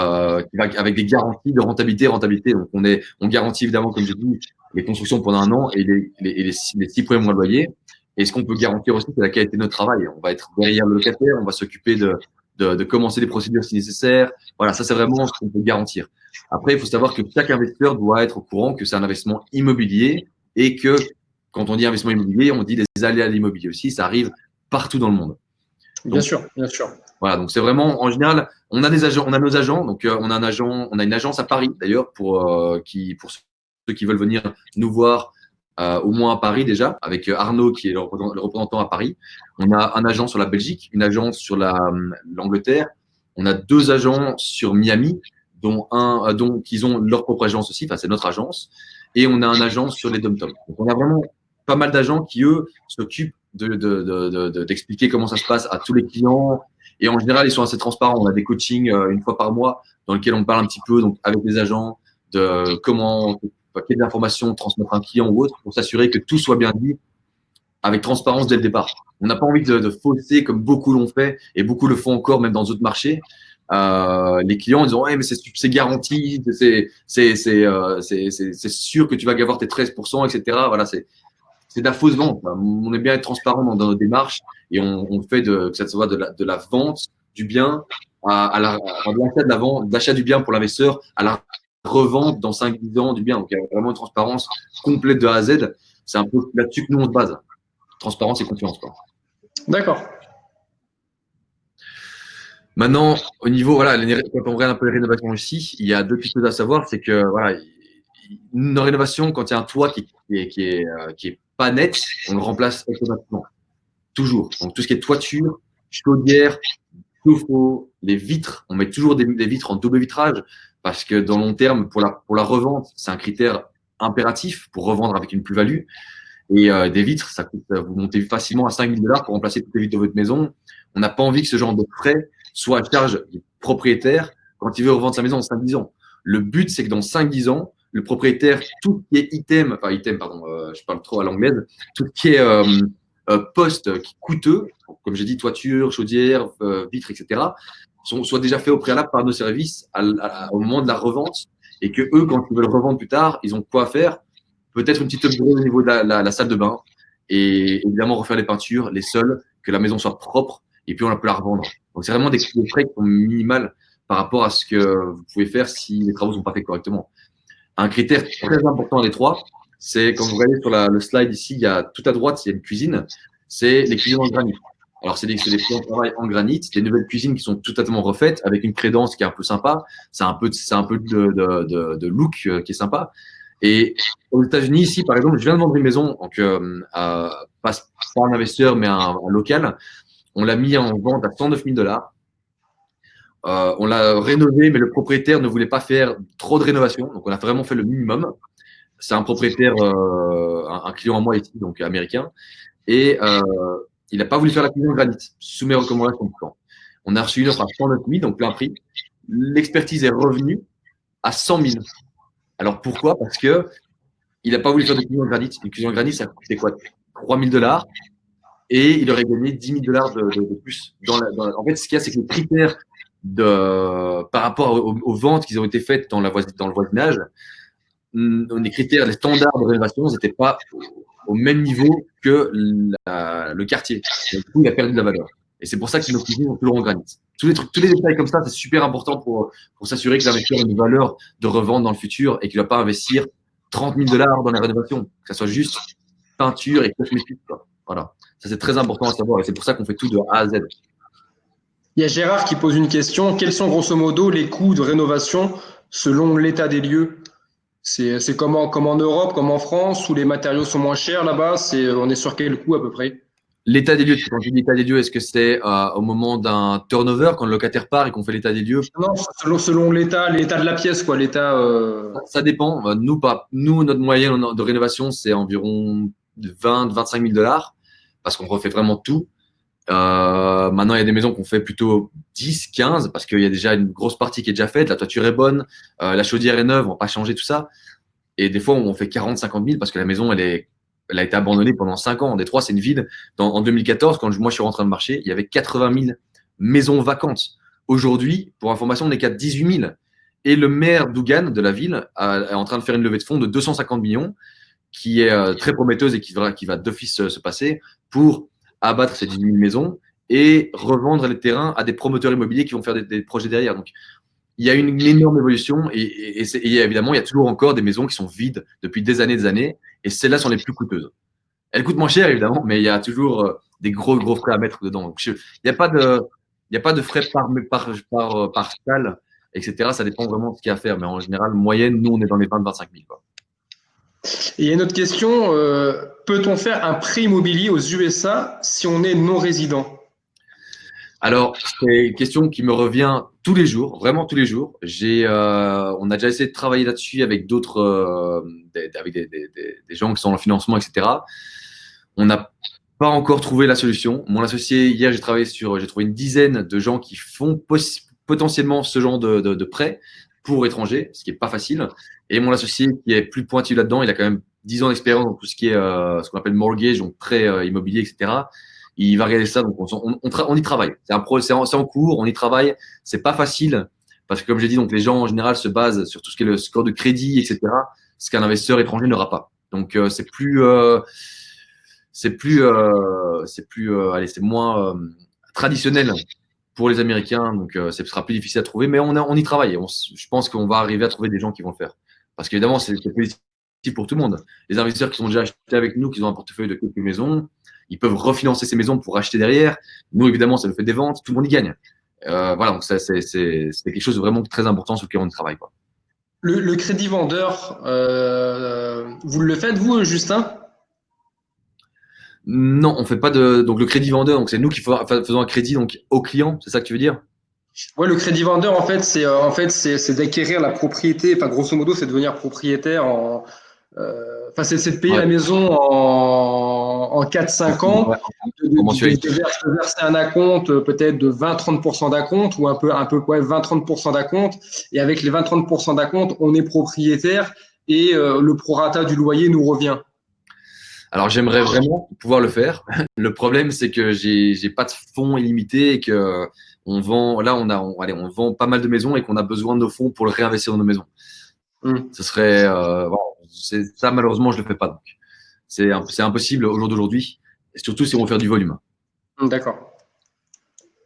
va avec des garanties de rentabilité. Donc on garantit évidemment, comme je dis, les constructions pendant 1 an et les 6 premiers mois de loyer. Et ce qu'on peut garantir aussi, c'est la qualité de notre travail. On va être derrière le locataire, on va s'occuper de commencer les procédures si nécessaire. Voilà, ça c'est vraiment ce qu'on peut garantir. Après, il faut savoir que chaque investisseur doit être au courant que c'est un investissement immobilier et que quand on dit investissement immobilier, on dit des aléas de l'immobilier aussi. Ça arrive partout dans le monde. Donc, bien sûr. Voilà, donc c'est vraiment en général, on a nos agents. Donc on a une agence à Paris d'ailleurs pour ceux qui veulent venir nous voir. Au moins à Paris déjà, avec Arnaud qui est le représentant à Paris. On a un agent sur la Belgique, une agence sur l'Angleterre. On a 2 agents sur Miami, dont qui ont leur propre agence aussi, enfin c'est notre agence. Et on a un agent sur les dom-toms. Donc on a vraiment pas mal d'agents qui, eux, s'occupent d'expliquer comment ça se passe à tous les clients. Et en général, ils sont assez transparents. On a des coachings 1 fois par mois dans lesquels on parle un petit peu donc, avec les agents de quelles informations transmettre à un client ou autre pour s'assurer que tout soit bien dit avec transparence dès le départ. On n'a pas envie de fausser comme beaucoup l'ont fait et beaucoup le font encore même dans d'autres marchés. Les clients disent ouais mais c'est garanti, c'est sûr que tu vas avoir tes 13%, etc. Voilà, c'est de la fausse vente. On aime bien être transparent dans nos démarches et on fait que ça soit de la vente du bien à l'achat du bien pour l'investisseur à la revente dans 5-10 ans du bien. Donc, il y a vraiment une transparence complète de A à Z. C'est un peu là-dessus que nous, on se base. Transparence et confiance, quoi. D'accord. Maintenant, au niveau, voilà, quand on regarde un peu les rénovations ici, il y a 2 petites choses à savoir. C'est que, voilà, une rénovation, quand il y a un toit qui est pas net, on le remplace automatiquement. Toujours. Donc, tout ce qui est toiture, chaudière, chauffe-eau, les vitres, on met toujours des vitres en double vitrage. Parce que dans le long terme, pour la revente, c'est un critère impératif pour revendre avec une plus-value. Et des vitres, vous montez facilement à 5 000 $ pour remplacer toutes les vitres de votre maison. On n'a pas envie que ce genre de frais soit à charge du propriétaire quand il veut revendre sa maison en 5-10 ans. Le but, c'est que dans 5-10 ans, le propriétaire, tout ce qui est je parle trop à l'anglaise, tout ce qui est poste qui est coûteux, comme j'ai dit, toiture, chaudière, vitres, etc., soit déjà fait au préalable par nos services au moment de la revente et que eux, quand ils veulent revendre plus tard, ils ont quoi faire? Peut-être une petite upgrade au niveau de la salle de bain et évidemment refaire les peintures, les sols, que la maison soit propre et puis on peut la revendre. Donc c'est vraiment des frais qui sont minimales par rapport à ce que vous pouvez faire si les travaux ne sont pas faits correctement. Un critère très important des trois, c'est quand vous regardez sur le slide ici, il y a tout à droite, il y a une cuisine, c'est les cuisines en granit. Alors, c'est des plans de travail en granit, des nouvelles cuisines qui sont totalement refaites avec une crédence qui est un peu sympa. C'est un peu de look qui est sympa. Et aux États-Unis, ici, par exemple, je viens de vendre une maison, donc, pas un investisseur, mais un local. On l'a mis en vente à $109 000. On l'a rénové, mais le propriétaire ne voulait pas faire trop de rénovation. Donc, on a vraiment fait le minimum. C'est un propriétaire, un client à moi ici, donc américain. Et il n'a pas voulu faire la cuisine en granit, sous mes recommandations. On a reçu une offre à 109 000, donc plein prix. L'expertise est revenue à 100 000. Alors pourquoi? Parce que il n'a pas voulu faire de cuisine en granit. Une cuisine en granit, ça coûtait quoi? $3 000. Et il aurait gagné $10 000 de plus. En fait, ce qu'il y a, c'est que les critères par rapport aux ventes qui ont été faites dans le voisinage, les critères, les standards de rénovation n'étaient pas au même niveau que le quartier. Du coup, il a perdu de la valeur. Et c'est pour ça que nos cuisines sont toujours en granit. Tous les détails comme ça, c'est super important pour s'assurer que l'investisseur a une valeur de revente dans le futur et qu'il ne va pas investir $30 000 dans la rénovation. Que ça soit juste peinture et cosmétique. Voilà. Ça, c'est très important à savoir et c'est pour ça qu'on fait tout de A à Z. Il y a Gérard qui pose une question. Quels sont grosso modo les coûts de rénovation selon l'état des lieux? C'est comme en Europe, comme en France, où les matériaux sont moins chers là-bas? On est sur quel coût à peu près? L'état des lieux, quand tu dis l'état des lieux, est-ce que c'est au moment d'un turnover, quand le locataire part et qu'on fait l'état des lieux? Non, selon l'état de la pièce, quoi. Ça dépend. Nous, notre moyenne de rénovation, c'est environ 25 000 $, parce qu'on refait vraiment tout. Maintenant, il y a des maisons qu'on fait plutôt 10, 15, parce qu'il y a déjà une grosse partie qui est déjà faite. La toiture est bonne, la chaudière est neuve, on va pas changer tout ça. Et des fois, on fait 40, 50 000 parce que la maison, elle a été abandonnée pendant 5 ans. En Détroit, c'est une ville. En 2014, quand moi je suis rentré dans le marché, il y avait 80 000 maisons vacantes. Aujourd'hui, pour information, on n'est qu'à 18 000. Et le maire d'Ougan, de la ville, est en train de faire une levée de fonds de 250 millions, qui est très prometteuse et qui va d'office se passer pour abattre ces 18 000 maisons et revendre les terrains à des promoteurs immobiliers qui vont faire des projets derrière. Donc, il y a une énorme évolution et évidemment, il y a toujours encore des maisons qui sont vides depuis des années et celles-là sont les plus coûteuses. Elles coûtent moins cher, évidemment, mais il y a toujours des gros frais à mettre dedans. Donc, il n'y a pas de frais par salle, etc. Ça dépend vraiment de ce qu'il y a à faire. Mais en général, moyenne, nous, on est dans les 20-25 000. Quoi. Et il y a une autre question. Peut-on faire un prêt immobilier aux USA si on est non-résident? Alors, c'est une question qui me revient tous les jours, vraiment tous les jours. On a déjà essayé de travailler là-dessus avec d'autres, avec des gens qui sont dans le financement, etc. On n'a pas encore trouvé la solution. Mon associé, hier, j'ai trouvé une dizaine de gens qui font potentiellement ce genre de prêt pour étrangers, ce qui n'est pas facile. Et mon associé, qui est plus pointu là-dedans, il a quand même 10 ans d'expérience dans tout ce qui est ce qu'on appelle mortgage, donc prêt immobilier, etc. Il va regarder ça, donc on y travaille. C'est en cours, on y travaille. C'est pas facile parce que, comme j'ai dit, donc les gens en général se basent sur tout ce qui est le score de crédit, etc. Ce qu'un investisseur étranger n'aura pas. Donc c'est moins traditionnel pour les Américains. Donc ce sera plus difficile à trouver, mais on y travaille. Je pense qu'on va arriver à trouver des gens qui vont le faire. Parce qu'évidemment, c'est positif pour tout le monde. Les investisseurs qui sont déjà achetés avec nous, qui ont un portefeuille de quelques maisons, ils peuvent refinancer ces maisons pour acheter derrière. Nous, évidemment, ça nous fait des ventes, tout le monde y gagne. Voilà, donc c'est quelque chose de vraiment très important sur lequel on travaille. Quoi. Le crédit vendeur, vous le faites, vous, Justin? Non, on fait pas donc le crédit vendeur, donc c'est nous qui faisons un crédit donc au client, c'est ça que tu veux dire? Ouais, le crédit vendeur, c'est d'acquérir la propriété. Enfin, grosso modo, c'est devenir propriétaire c'est de payer la maison en 4-5 ans, de verser un acompte peut-être de 20-30% d'acompte ou un peu 20-30% d'acompte. Et avec les 20-30% d'acompte, on est propriétaire et le prorata du loyer nous revient. Alors, j'aimerais vraiment pouvoir le faire. Le problème, c'est que j'ai pas de fonds illimités et que on vend pas mal de maisons et qu'on a besoin de nos fonds pour le réinvestir dans nos maisons. Ce serait, ça malheureusement je le fais pas donc. C'est impossible au jour d'aujourd'hui, et surtout si on veut faire du volume. D'accord.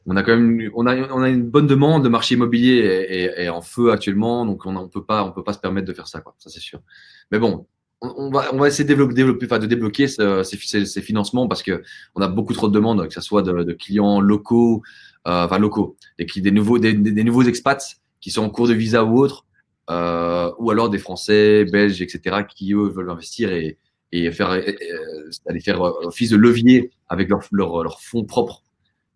On a quand même on a une bonne demande. Le marché immobilier est en feu actuellement, donc on peut pas se permettre de faire ça, quoi. Ça c'est sûr. Mais bon, on va essayer de débloquer ces financements parce que on a beaucoup trop de demandes, que ce soit de clients locaux, des nouveaux expats qui sont en cours de visa ou autres, ou alors des Français, Belges, etc., qui eux veulent investir et aller faire office de levier avec leurs fonds propres.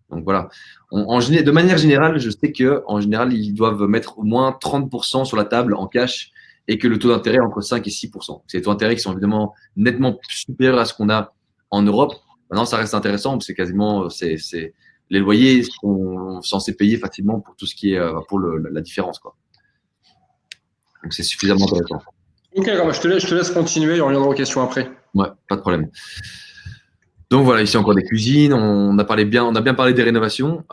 Donc voilà. De manière générale, je sais qu'en général, ils doivent mettre au moins 30% sur la table en cash et que le taux d'intérêt est entre 5 et 6%. C'est des taux d'intérêt qui sont évidemment nettement supérieurs à ce qu'on a en Europe. Maintenant, ça reste intéressant parce que quasiment, les loyers sont censés payer facilement pour tout ce qui est pour la différence, quoi. Donc c'est suffisamment intéressant. Ok, alors, je te laisse continuer, on reviendra aux questions après. Ouais, pas de problème. Donc voilà, ici encore des cuisines. On a bien parlé des rénovations.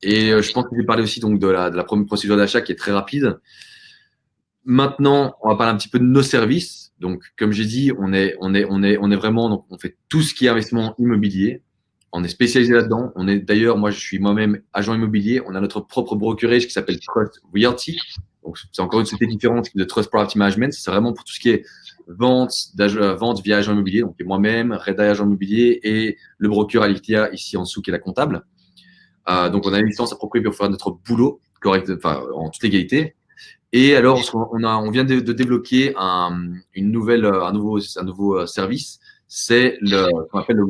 Et je pense que j'ai parlé aussi donc de la première procédure d'achat qui est très rapide. Maintenant, on va parler un petit peu de nos services. Donc, comme j'ai dit, on est vraiment, donc on fait tout ce qui est investissement immobilier. On est spécialisé là-dedans. D'ailleurs, moi, je suis moi-même agent immobilier. On a notre propre brokerage qui s'appelle Trust Realty. Donc, c'est encore une société différente de Trust Property Management. C'est vraiment pour tout ce qui est vente via agent immobilier. Donc, moi-même, Red Eye agent immobilier et le broker Alithia ici en dessous qui est la comptable. Donc, on a une licence appropriée pour faire notre boulot correct, enfin, en toute légalité. Et alors, on vient de débloquer un nouveau service. C'est ce qu'on appelle le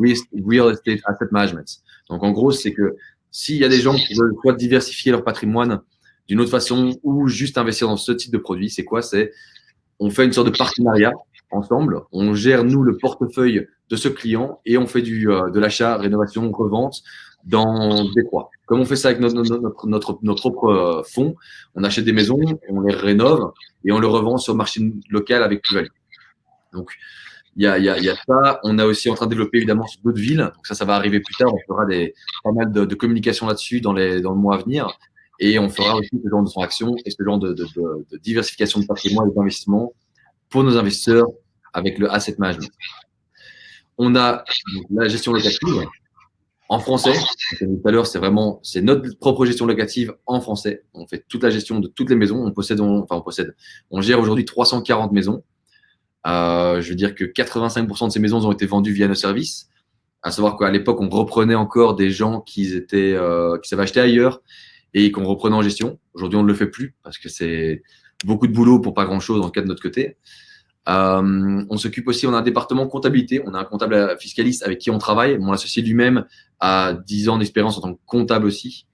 Real Estate Asset Management. Donc, en gros, c'est que s'il y a des gens qui veulent soit diversifier leur patrimoine d'une autre façon ou juste investir dans ce type de produit, c'est quoi? On fait une sorte de partenariat ensemble. On gère, nous, le portefeuille de ce client et on fait de l'achat, rénovation, revente dans Détroit. Comme on fait ça avec notre propre fonds, on achète des maisons, on les rénove et on les revend sur le marché local avec plus-value. Donc, il y a ça. On est aussi en train de développer évidemment sur d'autres villes. Donc ça va arriver plus tard. On fera pas mal de communication là-dessus dans le mois à venir. Et on fera aussi ce genre de transactions et ce genre de diversification de patrimoine et d'investissement pour nos investisseurs avec le asset management. On a la gestion locative en français. Tout à l'heure, c'est notre propre gestion locative en français. On fait toute la gestion de toutes les maisons. On gère aujourd'hui 340 maisons. Je veux dire que 85% de ces maisons ont été vendues via nos services. À savoir qu'à l'époque, on reprenait encore des gens qui s'avaient acheté ailleurs et qu'on reprenait en gestion. Aujourd'hui, on ne le fait plus parce que c'est beaucoup de boulot pour pas grand-chose en cas de notre côté. On s'occupe aussi, on a un département comptabilité, on a un comptable fiscaliste avec qui on travaille. Mon associé lui-même a 10 ans d'expérience en tant que comptable aussi.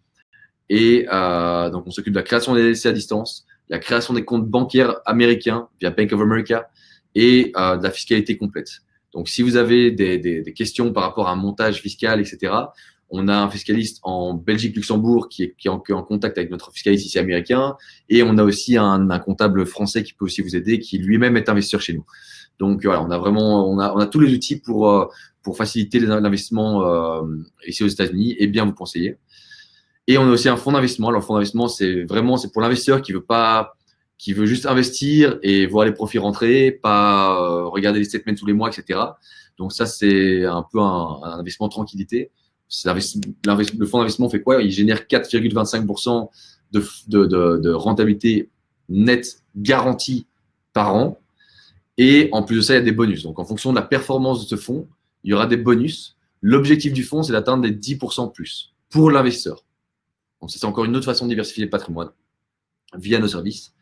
Et donc, on s'occupe de la création des LLC à distance, la création des comptes bancaires américains via Bank of America et de la fiscalité complète. Donc, si vous avez des questions par rapport à un montage fiscal, etc., on a un fiscaliste en Belgique, Luxembourg qui est en contact avec notre fiscaliste ici américain. Et on a aussi un comptable français qui peut aussi vous aider, qui lui-même est investisseur chez nous. Donc voilà, on a tous les outils pour faciliter l'investissement ici aux États-Unis et bien vous conseiller. Et on a aussi un fonds d'investissement. Alors, le fonds d'investissement, c'est pour l'investisseur qui veut juste investir et voir les profits rentrer, pas regarder les statements tous les mois, etc. Donc ça, c'est un peu un investissement tranquillité. Le fonds d'investissement fait quoi? Il génère 4,25% de rentabilité nette garantie par an. Et en plus de ça, il y a des bonus. Donc, en fonction de la performance de ce fonds, il y aura des bonus. L'objectif du fonds, c'est d'atteindre des 10% plus pour l'investisseur. Donc, c'est encore une autre façon de diversifier le patrimoine via nos services.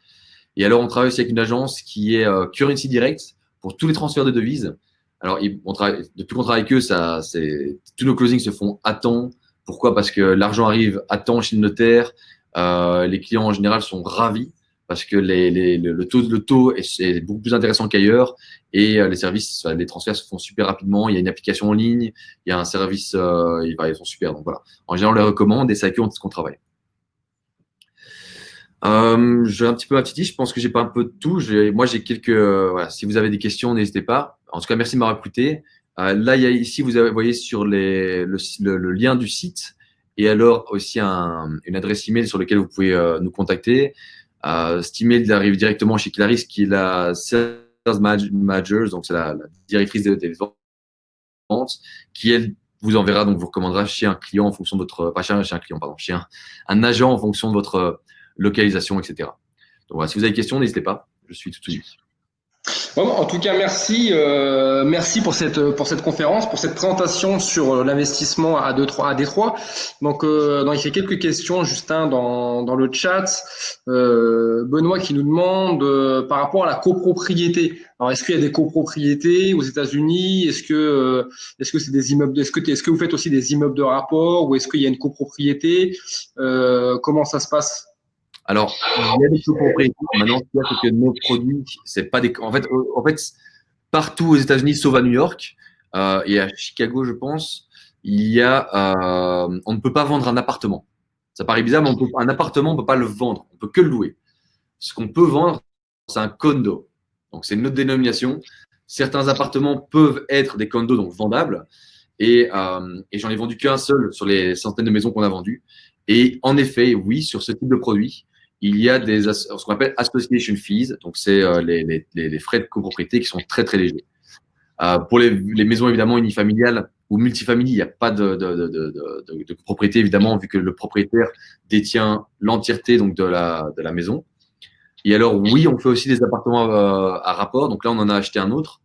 Et alors, on travaille aussi avec une agence qui est Currency Direct pour tous les transferts de devises. Alors, depuis qu'on travaille avec eux, tous nos closings se font à temps. Pourquoi? Parce que l'argent arrive à temps chez le notaire. Les clients en général sont ravis parce que le taux est beaucoup plus intéressant qu'ailleurs et les transferts se font super rapidement. Il y a une application en ligne, il y a un service, ils sont super. Donc voilà. En général, on les recommande et c'est avec eux qu'on travaille. J'ai un petit peu ma petite liste. Je pense que j'ai pas un peu de tout. Moi, j'ai quelques. Voilà, si vous avez des questions, n'hésitez pas. En tout cas, merci de m'avoir écouté. Là, ici, vous voyez sur le lien du site et alors aussi une adresse email sur laquelle vous pouvez nous contacter. Cet email arrive directement chez Clarisse, qui est la Sales Manager, donc c'est la directrice des ventes, qui elle vous enverra, donc vous recommandera chez un client en fonction de votre, pas chez un client, pardon, chez un agent en fonction de votre localisation, etc. Donc voilà, si vous avez des questions, n'hésitez pas, je suis tout ouïe. Bon, en tout cas, merci, merci pour cette conférence, pour cette présentation sur l'investissement à Détroit. Donc, il y a quelques questions, Justin, dans le chat. Benoît qui nous demande par rapport à la copropriété. Alors, est-ce qu'il y a des copropriétés aux États-Unis? Est-ce que c'est des immeubles? Est-ce que vous faites aussi des immeubles de rapport ou est-ce qu'il y a une copropriété? Comment ça se passe? Alors, il y a des copropriétés. Maintenant, ce qu'il y a, c'est que nos produits, c'est pas des. En fait, partout aux États-Unis, sauf à New York et à Chicago, je pense, il y a. On ne peut pas vendre un appartement. Ça paraît bizarre, mais un appartement, on ne peut pas le vendre. On peut que le louer. Ce qu'on peut vendre, c'est un condo. Donc, c'est une autre dénomination. Certains appartements peuvent être des condos, donc vendables. Et j'en ai vendu qu'un seul sur les centaines de maisons qu'on a vendues. Et en effet, oui, sur ce type de produit, il y a ce qu'on appelle association fees, donc c'est les frais de copropriété qui sont très très légers. Pour les maisons évidemment unifamiliales ou multifamiliales, il n'y a pas de copropriété évidemment vu que le propriétaire détient l'entièreté donc de la maison. Et alors oui, on fait aussi des appartements à rapport. Donc là, on en a acheté un autre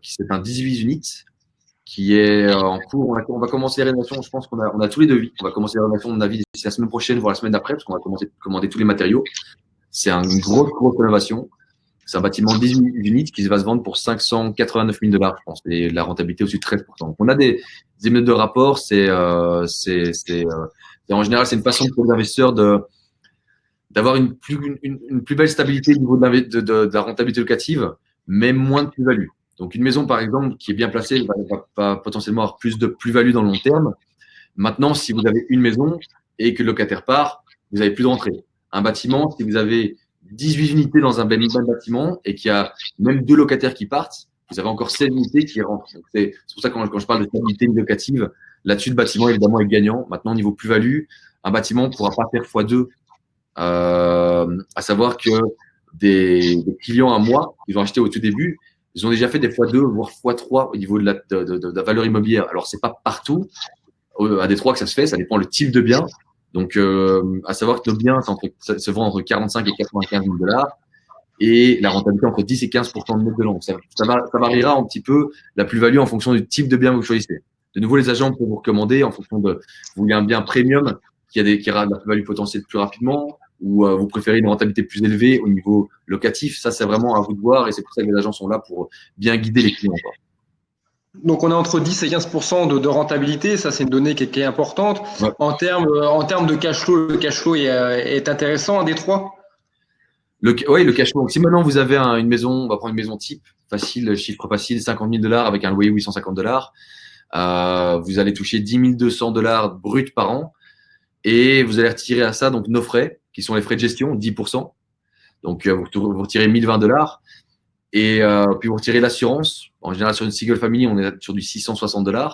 qui c'est un 18 units qui est en cours. On va commencer les rénovations. Je pense qu'on a tous les devis. On va commencer les rénovations, mon avis, d'ici la semaine prochaine, voire la semaine d'après, parce qu'on va commencer à commander tous les matériaux. C'est une grosse rénovation. C'est un bâtiment 18 units qui va se vendre pour 589 000 $, je pense, et la rentabilité au-dessus de 13%. Donc, on a des immeubles de rapport. En général, c'est une façon pour les investisseurs d'avoir une plus belle stabilité au niveau de la rentabilité locative, mais moins de plus-value. Donc, une maison, par exemple, qui est bien placée, va potentiellement avoir plus de plus-value dans le long terme. Maintenant, si vous avez une maison et que le locataire part, vous n'avez plus de rentrée. Un bâtiment, si vous avez 18 unités dans un même bâtiment et qu'il y a même 2 locataires qui partent, vous avez encore 16 unités qui rentrent. Donc, c'est pour ça que quand je parle de stabilité locative, là-dessus, le bâtiment, évidemment, est gagnant. Maintenant, au niveau plus-value, un bâtiment ne pourra pas faire x2. À savoir que des clients à moi, ils ont acheté au tout début, ils ont déjà fait des x2, voire x3 au niveau de la valeur immobilière. Alors, c'est pas partout à Détroit que ça se fait, ça dépend le type de bien. Donc, à savoir que nos biens ça se vend entre 45 et 95 000 $, et la rentabilité entre 10 et 15% de net de l'an. Ça variera un petit peu la plus-value en fonction du type de bien que vous choisissez. De nouveau, les agents peuvent vous recommander en fonction de, vous voulez un bien premium qui aura de la plus-value potentielle plus rapidement, ou vous préférez une rentabilité plus élevée au niveau locatif. Ça, c'est vraiment à vous de voir, et c'est pour ça que les agents sont là pour bien guider les clients. Donc, on est entre 10 et 15% de rentabilité. Ça, c'est une donnée qui est importante. Ouais. En termes de cash flow, le cash flow est intéressant à Détroit. Oui, le cash flow. Donc, si maintenant vous avez une maison, on va prendre une maison type, facile, chiffre facile, 50 000 $ avec un loyer 850 $, vous allez toucher 10 200 $ bruts par an, et vous allez retirer à ça donc nos frais, qui sont les frais de gestion, 10%. Donc, vous retirez 1020 $. Et puis vous retirez l'assurance. En général, sur une single family, on est sur du 660 $.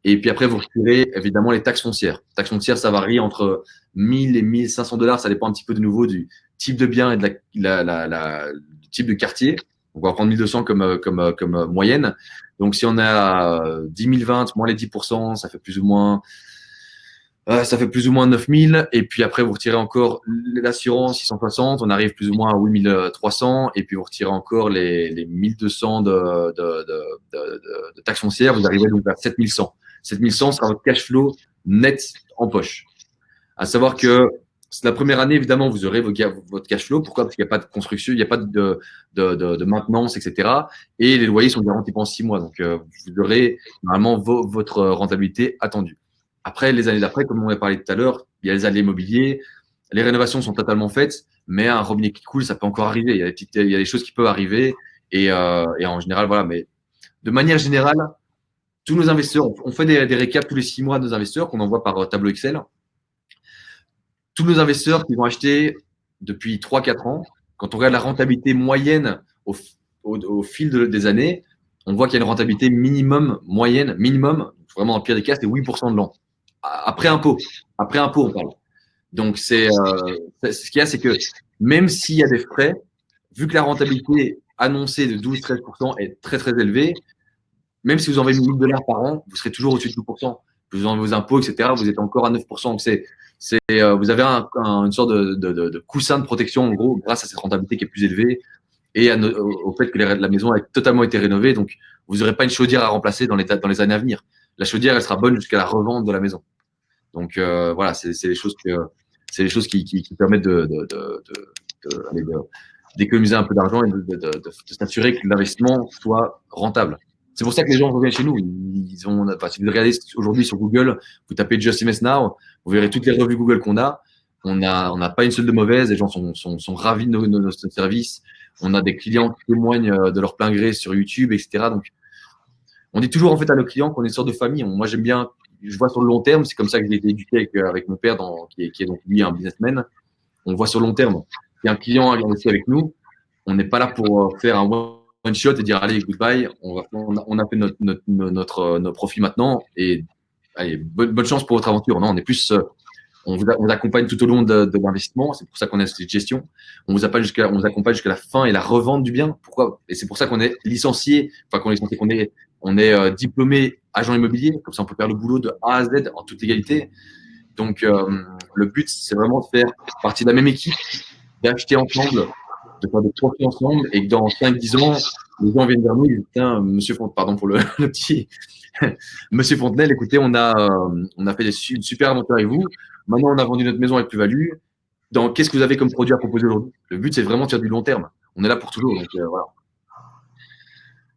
Et puis après, vous retirez évidemment les taxes foncières. Les taxes foncières, ça varie entre 1000 et 1500 $. Ça dépend un petit peu de nouveau du type de bien et de du type de quartier. Donc, on va prendre 1200 comme moyenne. Donc, si on a 10 020 moins les 10%, ça fait plus ou moins 9 000. Et puis après, vous retirez encore l'assurance 660. On arrive plus ou moins à 8 300. Et puis vous retirez encore les 1200 de taxes foncières. Vous arrivez donc à 7 100. 7 100 sera votre cash flow net en poche. À savoir que la première année, évidemment, vous aurez votre cash flow. Pourquoi? Parce qu'il n'y a pas de construction, il n'y a pas de maintenance, etc. Et les loyers sont garantis pendant 6 mois. Donc, vous aurez normalement votre rentabilité attendue. Après, les années d'après, comme on a parlé tout à l'heure, il y a les allées immobiliers, les rénovations sont totalement faites, mais un robinet qui coule, ça peut encore arriver. Il y a des choses qui peuvent arriver, et en général, voilà. Mais de manière générale, tous nos investisseurs, on fait des récaps tous les 6 mois de nos investisseurs qu'on envoie par tableau Excel. Tous nos investisseurs qui vont acheter depuis 3-4 ans, quand on regarde la rentabilité moyenne au fil des années, on voit qu'il y a une rentabilité minimum, vraiment dans le pire des cas, c'est 8% de l'an. Après impôt, on parle. Donc, ce qu'il y a, c'est que même s'il y a des frais, vu que la rentabilité annoncée de 12-13% est très, très élevée, même si vous enlevez 1 000 $ par an, vous serez toujours au-dessus de 12%. Vous enlevez vos impôts, etc., vous êtes encore à 9%. Donc, vous avez une sorte de coussin de protection, en gros, grâce à cette rentabilité qui est plus élevée et au fait que la maison a totalement été rénovée. Donc, vous n'aurez pas une chaudière à remplacer dans les années à venir. La chaudière, elle sera bonne jusqu'à la revente de la maison. Donc, voilà, c'est les choses qui permettent d'économiser un peu d'argent et de s'assurer que l'investissement soit rentable. C'est pour ça que les gens reviennent chez nous. Si vous regardez aujourd'hui sur Google, vous tapez Just Invest Now, vous verrez toutes les revues Google qu'on a. On n'a pas une seule de mauvaise. Les gens sont ravis de nos services. On a des clients qui témoignent de leur plein gré sur YouTube, etc. Donc, on dit toujours en fait à nos clients qu'on est une sorte de famille. Moi, j'aime bien, je vois sur le long terme. C'est comme ça que j'ai été éduqué avec mon père, qui est donc lui un businessman. On voit sur le long terme. Si un client a investi avec nous, on n'est pas là pour faire un one shot et dire allez goodbye. On a fait notre profit maintenant et allez, bonne chance pour votre aventure. Non, on est plus on vous accompagne tout au long de l'investissement. C'est pour ça qu'on a cette gestion. On vous accompagne jusqu'à la fin et la revente du bien. Pourquoi? Et c'est pour ça qu'on est licencié, on est diplômé agent immobilier. Comme ça, on peut faire le boulot de A à Z en toute légalité. Donc, le but, c'est vraiment de faire partie de la même équipe, d'acheter ensemble, de faire des profits ensemble, et que dans 5-10 ans, les gens viennent vers nous et disent tiens, monsieur Fontenelle, pardon pour le petit monsieur Fontenelle, écoutez, on a fait une super aventure avec vous. Maintenant, on a vendu notre maison avec plus-value. Qu'est-ce que vous avez comme produit à proposer aujourd'hui? Le but, c'est vraiment de faire du long terme. On est là pour toujours. Donc, voilà.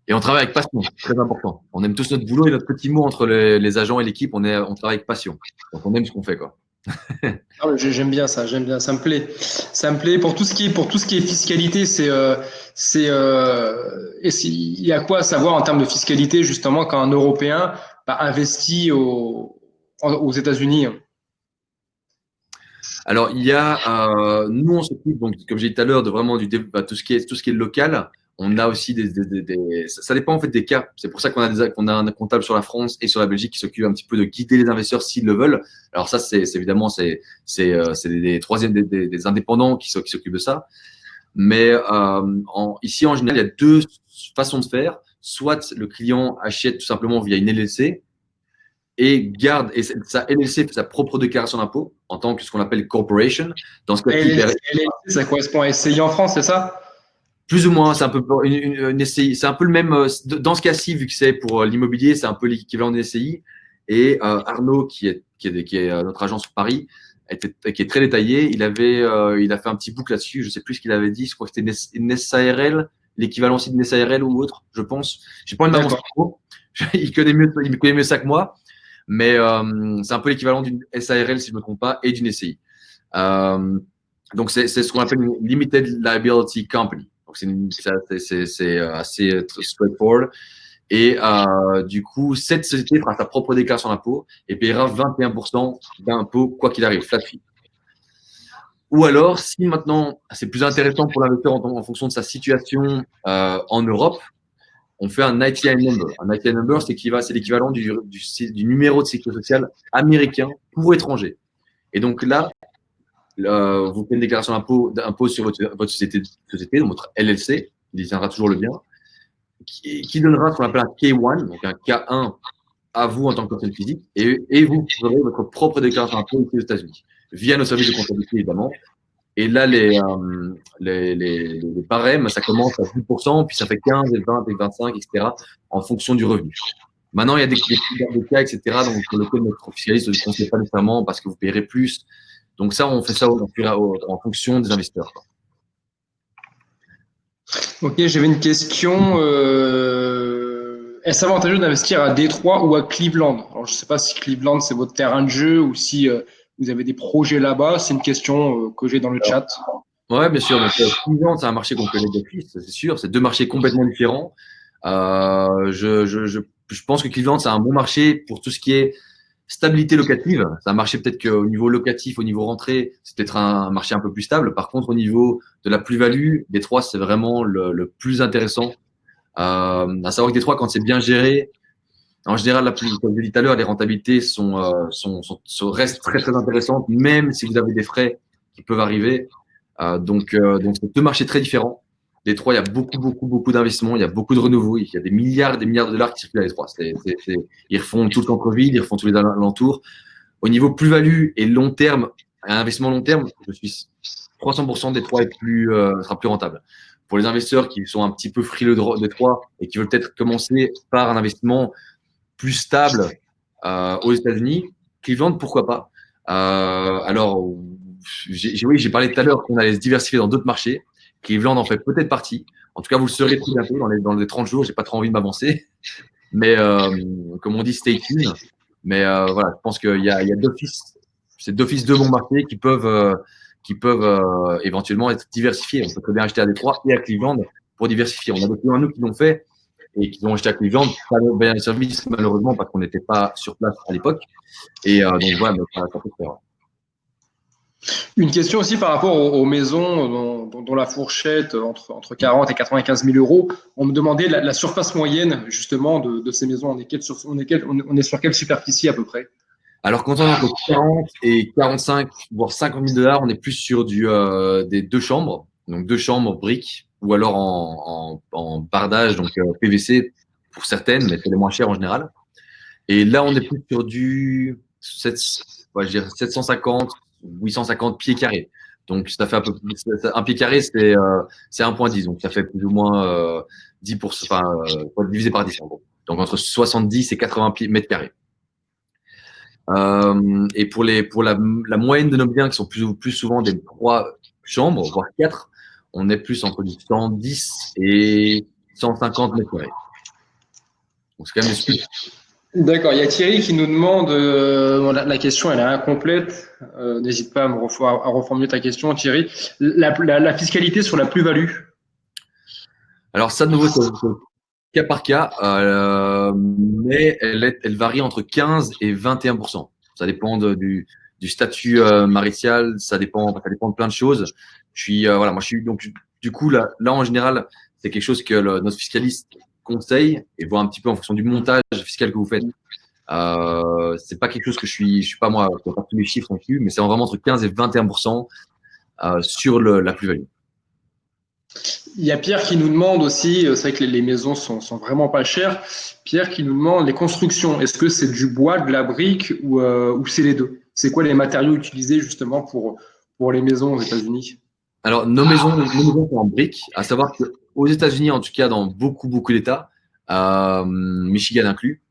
Et on travaille avec passion, très important. On aime tous notre boulot et notre petit mot entre les agents et l'équipe, on travaille avec passion. Donc, on aime ce qu'on fait, quoi. Ah ouais, j'aime bien ça, ça me plaît. Ça me plaît pour tout ce qui est fiscalité, il y a quoi à savoir en termes de fiscalité justement quand un Européen investit aux États-Unis? Alors, il y a, nous, on s'occupe, donc, comme j'ai dit tout à l'heure, de vraiment tout ce qui est local. On a aussi ça dépend en fait des cas. C'est pour ça qu'on a un comptable sur la France et sur la Belgique qui s'occupe un petit peu de guider les investisseurs s'ils le veulent. Alors ça, c'est évidemment, c'est des indépendants qui s'occupent de ça. Mais ici, en général, il y a deux façons de faire. Soit le client achète tout simplement via une LLC et garde, et sa LLC fait sa propre déclaration d'impôt en tant que ce qu'on appelle corporation. Dans ce cas, LLC, ça correspond à SCI en France, c'est ça? Plus ou moins, c'est un peu une SCI. C'est un peu le même. Dans ce cas-ci, vu que c'est pour l'immobilier, c'est un peu l'équivalent d'une SCI. Et Arnaud, qui est notre agent sur Paris, qui est très détaillé, il a fait un petit book là-dessus. Je sais plus ce qu'il avait dit. Je crois que c'était une SARL, l'équivalent aussi d'une SARL ou autre, je pense. J'ai pas envie de m'avancer trop. Il connaît mieux ça que moi. Mais c'est un peu l'équivalent d'une SARL, si je ne me trompe pas, et d'une SCI. Donc, c'est ce qu'on appelle une Limited Liability Company. Donc, c'est assez straightforward. Et du coup, cette société fera sa propre déclaration d'impôt et paiera 21% d'impôt, quoi qu'il arrive, flat fee. Ou alors, si maintenant, c'est plus intéressant pour l'investisseur en fonction de sa situation en Europe, on fait un ITIN number. Un ITIN number, c'est l'équivalent du numéro de sécurité sociale américain pour étrangers. Et donc là, vous faites une déclaration d'impôt sur votre société, donc votre LLC, qui détiendra toujours le bien, qui donnera ce qu'on appelle un K1, donc un K1 à vous en tant que personne physique, et vous ferez votre propre déclaration d'impôt aux États-Unis, via nos services de comptabilité évidemment. Et là, les barèmes, ça commence à 10%, puis ça fait 15, et 20, et 25, etc., en fonction du revenu. Maintenant, il y a des cas, etc., donc, pour lesquels notre fiscaliste ne le conseille pas nécessairement parce que vous payerez plus. Donc ça, on fait ça en fonction des investisseurs. Ok, j'avais une question. Est-ce avantageux d'investir à Détroit ou à Cleveland? Alors, je ne sais pas si Cleveland, c'est votre terrain de jeu ou si vous avez des projets là-bas. C'est une question que j'ai dans le chat. Oui, bien sûr. Donc, Cleveland, c'est un marché qu'on connaît depuis, c'est sûr. C'est deux marchés complètement différents. Je pense que Cleveland, c'est un bon marché pour tout ce qui est stabilité locative. C'est un marché peut-être qu'au niveau locatif, au niveau rentrée, c'est peut-être un marché un peu plus stable. Par contre, au niveau de la plus-value, Détroit, c'est vraiment le plus intéressant. À savoir que Détroit, quand c'est bien géré, En général, comme je l'ai dit tout à l'heure, les rentabilités restent très, très intéressantes, même si vous avez des frais qui peuvent arriver. Donc, c'est deux marchés très différents. Détroit, il y a beaucoup, beaucoup, beaucoup d'investissements, il y a beaucoup de renouveau, il y a des milliards et des milliards de dollars qui circulent à Détroit. Ils refont tout le centre-ville, ils refont tous les alentours. Au niveau plus-value et long terme, un investissement long terme, je suis 300% Détroit sera plus rentable. Pour les investisseurs qui sont un petit peu frileux de Détroit et qui veulent peut-être commencer par un investissement plus stable aux États-Unis, Cleveland, pourquoi pas. Alors, j'ai parlé tout à l'heure qu'on allait se diversifier dans d'autres marchés. Cleveland en fait peut-être partie. En tout cas, vous le saurez très bientôt dans les 30 jours. J'ai pas trop envie de m'avancer. Mais comme on dit, stay tuned. Mais voilà, je pense qu'il y a d'office deux bons marchés qui peuvent éventuellement être diversifiés. On peut très bien acheter à Détroit et à Cleveland pour diversifier. On a des clients à nous qui l'ont fait et qui ont acheté à Cleveland, pas bien service malheureusement parce qu'on n'était pas sur place à l'époque. Et donc voilà, ça peut se faire. Une question aussi par rapport aux maisons dont la fourchette entre 40 et 95 000 euros. On me demandait la surface moyenne justement de ces maisons. On est sur quelle superficie à peu près? Alors, quand on est entre 40 et 45, voire 50 000 $, on est plus sur des deux chambres. Donc, deux chambres briques ou alors en bardage, donc PVC pour certaines, mais c'est les moins chers en général. Et là, on est plus sur du 750, 850 pieds carrés. Donc, ça fait un pied carré, c'est 1,10. Donc, ça fait plus ou moins 10%, divisé par 10. En gros. Donc, entre 70 et 80 mètres carrés. Et pour la moyenne de nos biens qui sont plus souvent des 3 chambres, voire 4, on est plus entre 110 et 150 mètres carrés. Donc, c'est quand même des. D'accord. Il y a Thierry qui nous demande, la question elle est incomplète. N'hésite pas à reformuler ta question, Thierry. La fiscalité sur la plus-value. Alors ça, de nouveau, c'est cas par cas, mais elle varie entre 15 et 21%. Ça dépend du statut marital, ça dépend de plein de choses. Donc du coup là en général, c'est quelque chose que notre fiscaliste conseille et voit un petit peu en fonction du montage fiscal que vous faites. C'est pas quelque chose que je suis pas moi, je pas tous les chiffres non plus, mais c'est vraiment entre 15 et 21% sur la plus-value. Il y a Pierre qui nous demande aussi, c'est vrai que les maisons sont vraiment pas chères. Pierre qui nous demande les constructions. Est-ce que c'est du bois, de la brique ou c'est les deux? C'est quoi les matériaux utilisés justement pour les maisons aux États-Unis? Alors, nos maisons sont en briques. À savoir qu'aux États-Unis, en tout cas dans beaucoup d'États, Michigan inclus,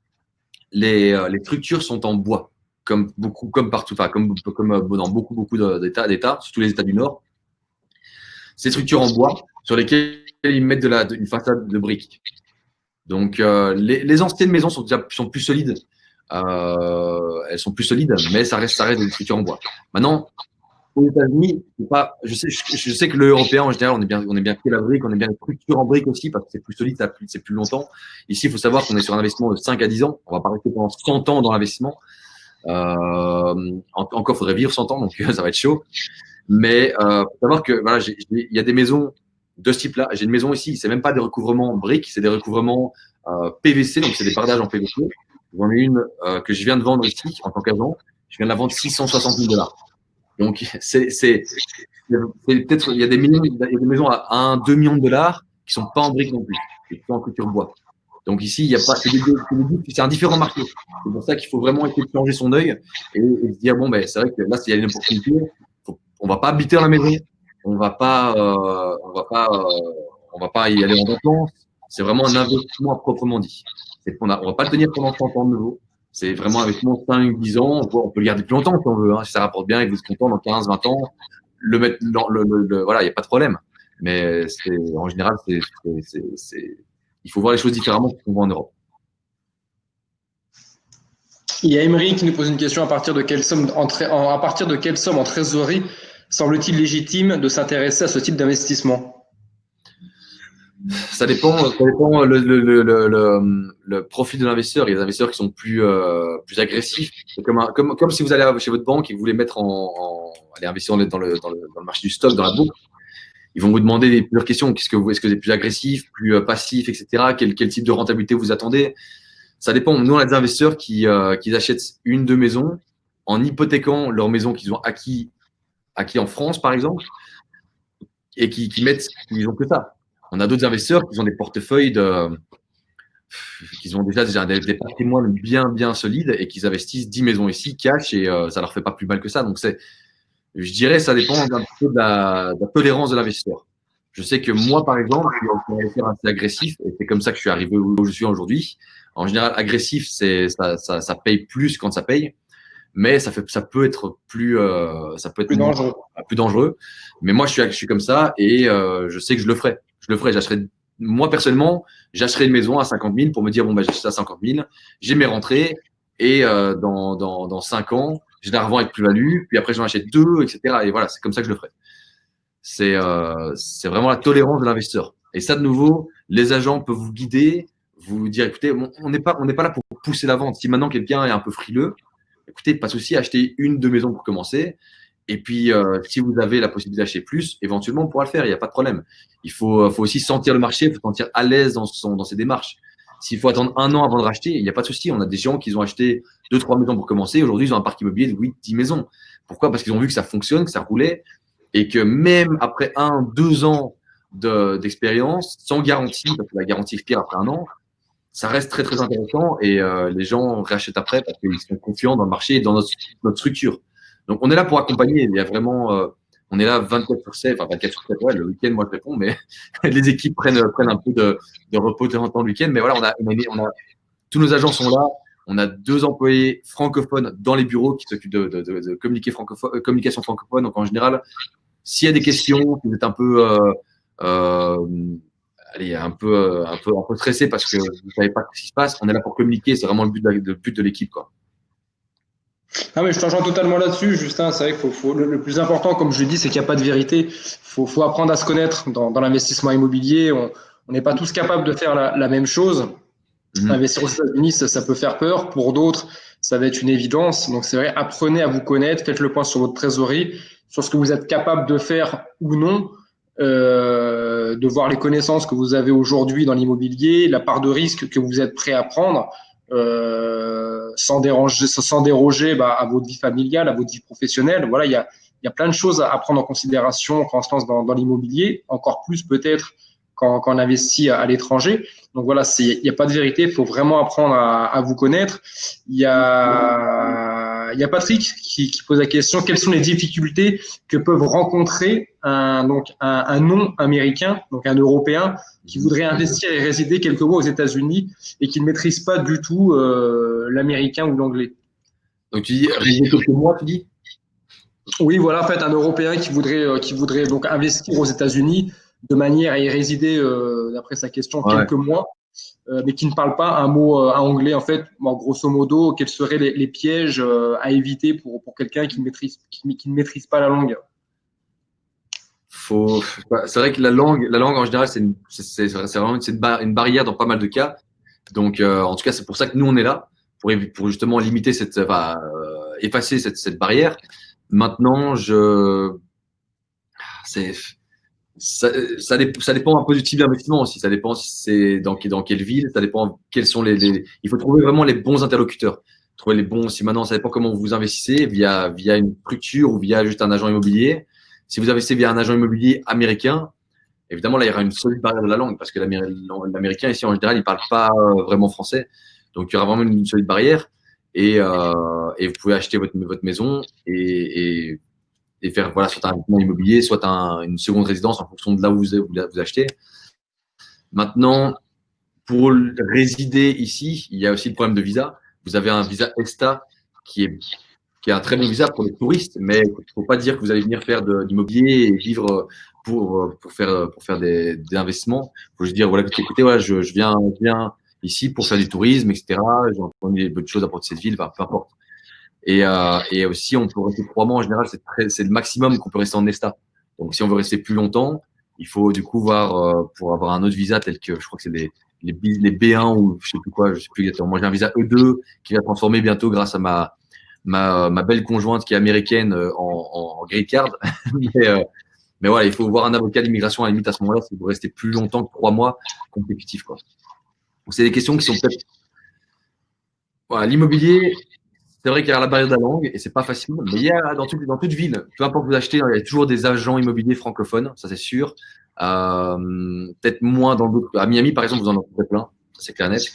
les structures sont en bois, comme partout, comme dans beaucoup d'États, surtout les États du Nord. Ces structures en bois sur lesquelles ils mettent une façade de briques. Donc, les anciennes maisons sont plus solides. Elles sont plus solides, mais ça reste des structures en bois. Maintenant, aux États-Unis, je sais que l'Européen, en général, on est bien que la brique, on est bien les structures en brique aussi, parce que c'est plus solide, c'est plus longtemps. Ici, il faut savoir qu'on est sur un investissement de 5 à 10 ans. On va pas rester pendant 100 ans dans l'investissement. Encore, faudrait vivre 100 ans, donc ça va être chaud. Mais faut savoir que voilà, il y a des maisons de ce type-là. J'ai une maison ici, c'est même pas des recouvrements en briques, c'est des recouvrements PVC, donc c'est des bardages en PVC. J'en ai une que je viens de vendre ici en tant qu'agent. Je viens de la vendre 660 000 $. Donc peut-être il y a des maisons à 1-2 millions de dollars qui sont pas en briques non plus, qui sont en couture bois. Donc ici, il y a pas, c'est un différent marché. C'est pour ça qu'il faut vraiment essayer de changer son œil et se dire bon ben c'est vrai que là il y a une opportunité. On va pas habiter dans la maison, on va pas y aller en vacances. C'est vraiment un investissement à proprement dit. On va pas le tenir pendant 30 ans de nouveau. C'est vraiment un investissement 5-10 ans. On peut le garder plus longtemps si on veut. Si ça rapporte bien et que vous êtes content dans 15-20 ans, le mettre voilà, il n'y a pas de problème. Mais en général, il faut voir les choses différemment qu'on voit en Europe. Il y a Emery qui nous pose une question à partir de quelle somme en trésorerie semble-t-il légitime de s'intéresser à ce type d'investissement? Ça dépend le profil de l'investisseur. Il y a des investisseurs qui sont plus agressifs. C'est comme si vous allez chez votre banque et que vous voulez aller investir dans le marché du stock, dans la bourse. Ils vont vous demander plusieurs questions. Est-ce que vous êtes plus agressif, plus passif, etc. Quel type de rentabilité vous attendez? Ça dépend. Nous, on a des investisseurs qui achètent 1-2 maisons en hypothéquant leur maison qu'ils ont acquis en France, par exemple, et qui ils ont que ça. On a d'autres investisseurs qui ont des portefeuilles qui ont déjà des patrimoines bien solides et qui investissent 10 maisons ici, cash, et ça leur fait pas plus mal que ça. Donc, je dirais, ça dépend un peu de la tolérance de l'investisseur. Je sais que moi, par exemple, je suis un investisseur assez agressif, et c'est comme ça que je suis arrivé où je suis aujourd'hui. En général, agressif, ça paye plus quand ça paye, mais ça peut être plus dangereux. Mais moi, je suis comme ça, et je sais que je le ferai. Moi, personnellement, j'achèterai une maison à 50 000 pour me dire, bon, j'achète à 50 000, j'ai mes rentrées, et dans 5 ans, je la revends avec plus-value, puis après, j'en achète 2, etc. Et voilà, c'est comme ça que je le ferai. C'est vraiment la tolérance de l'investisseur. Et ça, de nouveau, les agents peuvent vous guider, vous dire, écoutez, on n'est pas là pour pousser la vente. Si maintenant quelqu'un est un peu frileux, écoutez, pas de souci, achetez 1-2 maisons pour commencer. Et puis, si vous avez la possibilité d'acheter plus, éventuellement, on pourra le faire, il n'y a pas de problème. Il faut aussi sentir le marché, il faut se sentir à l'aise dans ses démarches. S'il faut attendre 1 an avant de racheter, il n'y a pas de souci. On a des gens qui ont acheté 2-3 maisons pour commencer. Aujourd'hui, ils ont un parc immobilier de 8-10 maisons. Pourquoi? Parce qu'ils ont vu que ça fonctionne, que ça roulait, et que même après 1-2 ans d'expérience, sans garantie, parce que la garantie expire après 1 an, ça reste très, très intéressant, et les gens rachètent après parce qu'ils sont confiants dans le marché et dans notre structure. Donc, on est là pour accompagner. Il y a vraiment, on est là 24/7, enfin 24/7, ouais, le week-end, moi, je réponds, mais les équipes prennent un peu de repos de temps en temps le week-end. Mais voilà, tous nos agents sont là. On a 2 employés francophones dans les bureaux qui s'occupent de communication francophone. Donc, en général, s'il y a des questions, si vous êtes un peu, un peu stressé parce que vous ne savez pas ce qui se passe, on est là pour communiquer. C'est vraiment le but de l'équipe, quoi. Ah mais je te rejoins totalement là-dessus, Justin. C'est vrai que le plus important, comme je le dis, c'est qu'il n'y a pas de vérité. Faut apprendre à se connaître dans l'investissement immobilier. On n'est pas tous capables de faire la même chose. Investir aux États-Unis, ça peut faire peur. Pour d'autres, ça va être une évidence. Donc c'est vrai, apprenez à vous connaître, faites le point sur votre trésorerie, sur ce que vous êtes capable de faire ou non, de voir les connaissances que vous avez aujourd'hui dans l'immobilier, la part de risque que vous êtes prêt à prendre. Sans déroger à votre vie familiale, à votre vie professionnelle. Voilà, il y a plein de choses à prendre en considération quand on se lance dans l'immobilier, encore plus peut-être quand on investit à l'étranger. Donc voilà, il n'y a pas de vérité, il faut vraiment apprendre à vous connaître. Il y a Patrick qui pose la question, quelles sont les difficultés que peuvent rencontrer un non-américain, donc un Européen, qui voudrait investir et résider quelques mois aux États-Unis et qui ne maîtrise pas du tout l'américain ou l'anglais. Donc tu dis résider quelques mois, tu dis? Oui, voilà, en fait, un Européen qui voudrait donc investir aux États-Unis de manière à y résider, d'après sa question, quelques mois, mais qui ne parle pas un mot anglais. En fait, grosso modo, quels seraient les pièges à éviter pour quelqu'un qui ne maîtrise pas la langue? C'est vrai que la langue en général, c'est vraiment une barrière dans pas mal de cas. Donc, en tout cas, c'est pour ça que nous, on est là, pour justement limiter effacer cette barrière. Maintenant, ça dépend un peu du type d'investissement aussi. Ça dépend si c'est dans quelle ville, ça dépend quels sont il faut trouver vraiment les bons interlocuteurs. Trouver les bons, si maintenant, ça dépend comment vous investissez, via une structure ou via juste un agent immobilier. Si vous investissez via un agent immobilier américain, évidemment, là, il y aura une solide barrière de la langue parce que l'américain, ici, en général, il ne parle pas vraiment français. Donc, il y aura vraiment une solide barrière et vous pouvez acheter votre maison et faire soit un investissement immobilier, soit une seconde résidence en fonction de là où vous achetez. Maintenant, pour résider ici, il y a aussi le problème de visa. Vous avez un visa ESTA qui est un très bon visa pour les touristes, mais il ne faut pas dire que vous allez venir faire de l'immobilier et vivre pour faire des investissements. Il faut juste dire, voilà, écoutez, voilà, je viens ici pour faire du tourisme, etc. J'ai entendu des bonnes choses à propos de cette ville, peu importe. Et aussi, on peut rester 3 mois en général, c'est le maximum qu'on peut rester en ESTA. Donc, si on veut rester plus longtemps, il faut du coup voir pour avoir un autre visa tel que je crois que c'est les B1 ou je sais plus quoi, je sais plus exactement. Moi, j'ai un visa E2 qui va transformer bientôt grâce à ma belle conjointe qui est américaine en green card. mais voilà, il faut voir un avocat d'immigration à la limite à ce moment-là si vous restez plus longtemps que 3 mois consécutifs, quoi. Donc, c'est des questions qui sont peut-être Voilà, l'immobilier, c'est vrai qu'il y a la barrière de la langue et c'est pas facile, mais il y a dans toute ville, peu importe où vous achetez, il y a toujours des agents immobiliers francophones, ça c'est sûr. Peut-être moins dans d'autres. À Miami, par exemple, vous en avez plein, ça c'est clair et net. C'est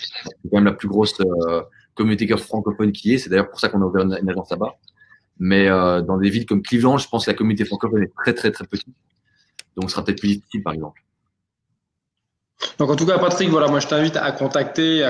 quand même la plus grosse communauté francophone qui est. C'est d'ailleurs pour ça qu'on a ouvert une agence là-bas. Mais dans des villes comme Cleveland, je pense que la communauté francophone est très très très petite, donc ce sera peut-être plus difficile, par exemple. Donc en tout cas, Patrick, voilà, moi je t'invite à contacter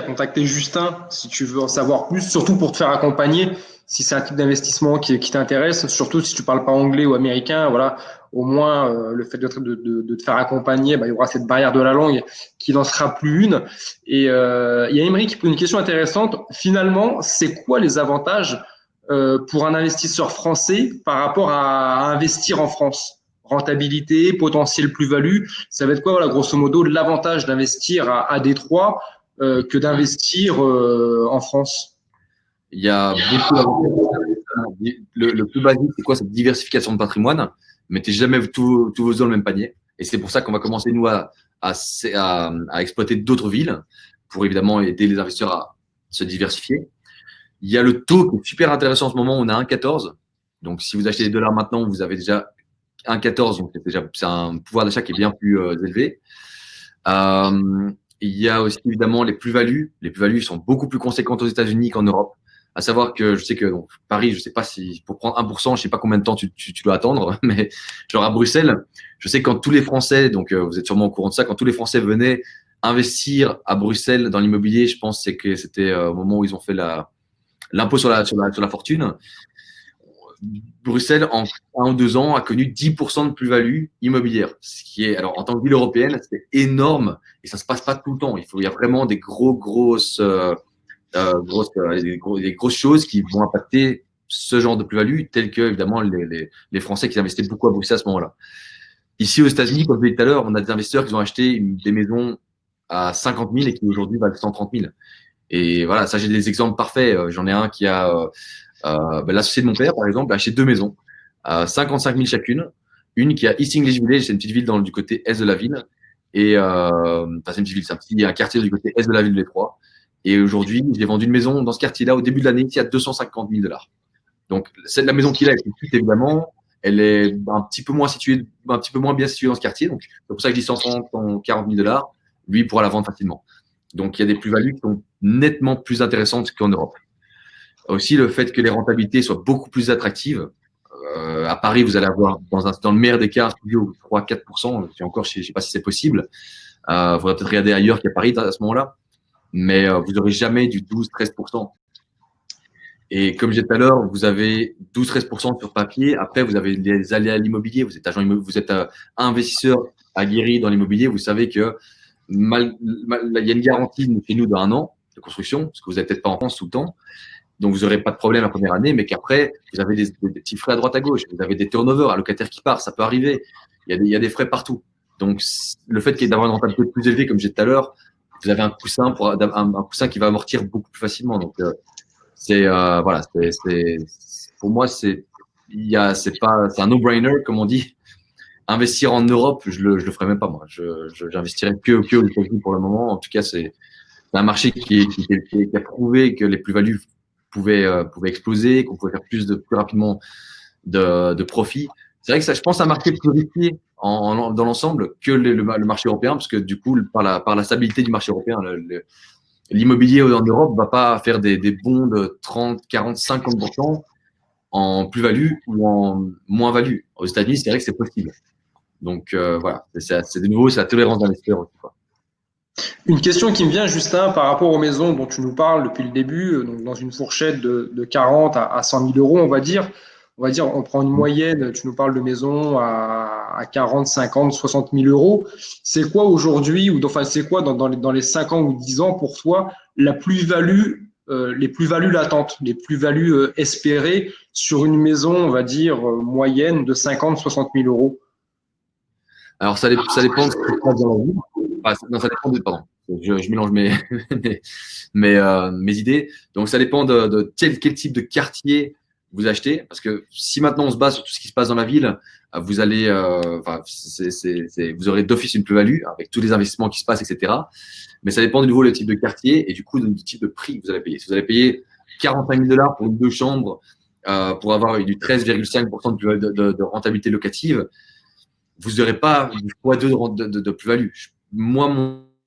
Justin si tu veux en savoir plus, surtout pour te faire accompagner si c'est un type d'investissement qui t'intéresse, surtout si tu parles pas anglais ou américain, voilà, au moins le fait de te faire accompagner, bah, il y aura cette barrière de la langue qui n'en sera plus une. Et il y a Emery qui pose une question intéressante. Finalement, c'est quoi les avantages pour un investisseur français par rapport à investir en France? Rentabilité, potentiel plus-value, ça va être quoi, voilà, grosso modo, l'avantage d'investir à Détroit que d'investir en France? Il y a beaucoup d'avantages. Le plus basique, c'est quoi? Cette diversification de patrimoine. Mettez jamais tous vos œufs dans le même panier. Et c'est pour ça qu'on va commencer, nous, à exploiter d'autres villes pour évidemment aider les investisseurs à se diversifier. Il y a le taux qui est super intéressant en ce moment. On a 1,14. Donc, si vous achetez des dollars maintenant, vous avez déjà 1,14. Donc, c'est un pouvoir d'achat qui est bien plus élevé. Il y a aussi évidemment les plus-values. Les plus-values sont beaucoup plus conséquentes aux États-Unis qu'en Europe. À savoir que je sais que donc, Paris, je sais pas si pour prendre 1%, je sais pas combien de temps tu dois attendre, mais genre à Bruxelles, je sais que quand tous les Français, donc vous êtes sûrement au courant de ça, quand tous les Français venaient investir à Bruxelles dans l'immobilier, je pense que c'était au moment où ils ont fait l'impôt sur la fortune. Bruxelles, en 1 ou 2 ans, a connu 10% de plus-value immobilière. Ce qui est, alors, en tant que ville européenne, c'est énorme et ça se passe pas tout le temps. Il y a vraiment des grosses des grosses choses qui vont impacter ce genre de plus-value, telles que, évidemment, les Français qui investissaient beaucoup à Bruxelles à ce moment-là. Ici, aux États-Unis, comme je l'ai dit tout à l'heure, on a des investisseurs qui ont acheté des maisons à 50 000 et qui aujourd'hui valent 130 000. Et voilà, ça, j'ai des exemples parfaits. J'en ai un qui a, l'associé de mon père, par exemple, a acheté 2 maisons à 55 000 chacune. Une qui est à East English Village, c'est une petite ville du côté est de la ville. Et, c'est une petite ville, c'est un quartier du côté est de la ville de Détroit. Et aujourd'hui, j'ai vendu une maison dans ce quartier-là au début de l'année qui a 250 000 $. Donc, c'est la maison qu'il a, évidemment, elle est un petit peu moins bien située dans ce quartier. Donc, c'est pour ça que je dis 130, 140 000 $. Lui, il pourra la vendre facilement. Donc, il y a des plus-values qui sont nettement plus intéressantes qu'en Europe. Aussi, le fait que les rentabilités soient beaucoup plus attractives. À Paris, vous allez avoir, dans le meilleur des cas, un studio 3-4%. Et encore, je ne sais pas si c'est possible. Il faudrait peut-être regarder ailleurs qu'à Paris à ce moment-là. Mais vous n'aurez jamais du 12-13%. Et comme je disais tout à l'heure, vous avez 12-13% sur papier. Après, vous avez les aléas à l'immobilier. Vous êtes agent immobilier, vous êtes investisseur aguerri dans l'immobilier. Vous savez que il y a une garantie chez nous d'1 an de construction, parce que vous n'êtes peut-être pas en France tout le temps. Donc, vous n'aurez pas de problème la première année, mais qu'après, vous avez des petits frais à droite à gauche. Vous avez des turnovers, un locataire qui part, ça peut arriver. Il y a des frais partout. Donc, le fait d'avoir une rentabilité plus élevée, comme je disais tout à l'heure, vous avez un coussin un coussin qui va amortir beaucoup plus facilement. Donc, voilà, pour moi, c'est un no-brainer, comme on dit. Investir en Europe, je le ferai même pas, moi. J'investirai que aux États-Unis pour le moment. En tout cas, c'est un marché qui a prouvé que les plus-values pouvaient exploser, qu'on pouvait faire plus rapidement de profit. C'est vrai que ça, je pense, un marché plus risqué dans l'ensemble que le marché européen, parce que du coup, par la stabilité du marché européen, l'immobilier en Europe va pas faire des bons de 30, 40, 50% en plus-value ou en moins-value. Aux États-Unis, c'est vrai que c'est possible. Donc voilà, c'est de nouveau, c'est la tolérance d'investisseur aussi, quoi. Une question qui me vient, Justin, par rapport aux maisons dont tu nous parles depuis le début, donc dans une fourchette de 40 à 100 000 euros, on va dire. On prend une moyenne, tu nous parles de maisons à 40, 50, 60 000 euros. C'est quoi aujourd'hui, ou enfin, c'est quoi dans les 5 ans ou 10 ans pour toi, la plus-value, les plus-values latentes, les plus-values espérées sur une maison, on va dire, moyenne de 50, 60 000 euros? Alors, ça dépend de ce qui se passe dans la vie. Non, ça dépend pardon, je mélange mes idées. Donc, ça dépend de quel type de quartier vous achetez. Parce que si maintenant on se base sur tout ce qui se passe dans la ville, vous allez, vous aurez d'office une plus-value avec tous les investissements qui se passent, etc. Mais ça dépend du nouveau le type de quartier et du coup du type de prix que vous allez payer. Si vous allez payer 45 000 $ pour une 2 chambres, pour avoir du 13,5% de rentabilité locative, vous n'aurez pas du x2 de plus-value. Moi,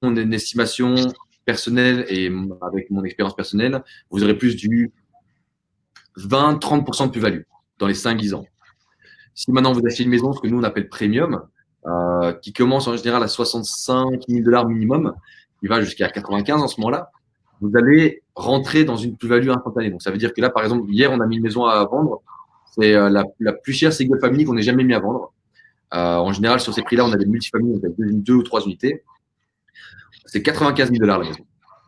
mon estimation personnelle et avec mon expérience personnelle, vous aurez plus du 20-30% de plus-value dans les 5-10 ans. Si maintenant vous achetez une maison, ce que nous on appelle premium, qui commence en général à 65 000 $ minimum, qui va jusqu'à 95 en ce moment-là, vous allez rentrer dans une plus-value instantanée. Donc ça veut dire que là, par exemple, hier, on a mis une maison à vendre. C'est la plus chère single family qu'on ait jamais mis à vendre. En général, sur ces prix-là, on a des multifamilies, donc avec 2 ou 3 unités. C'est 95 000 $ la maison.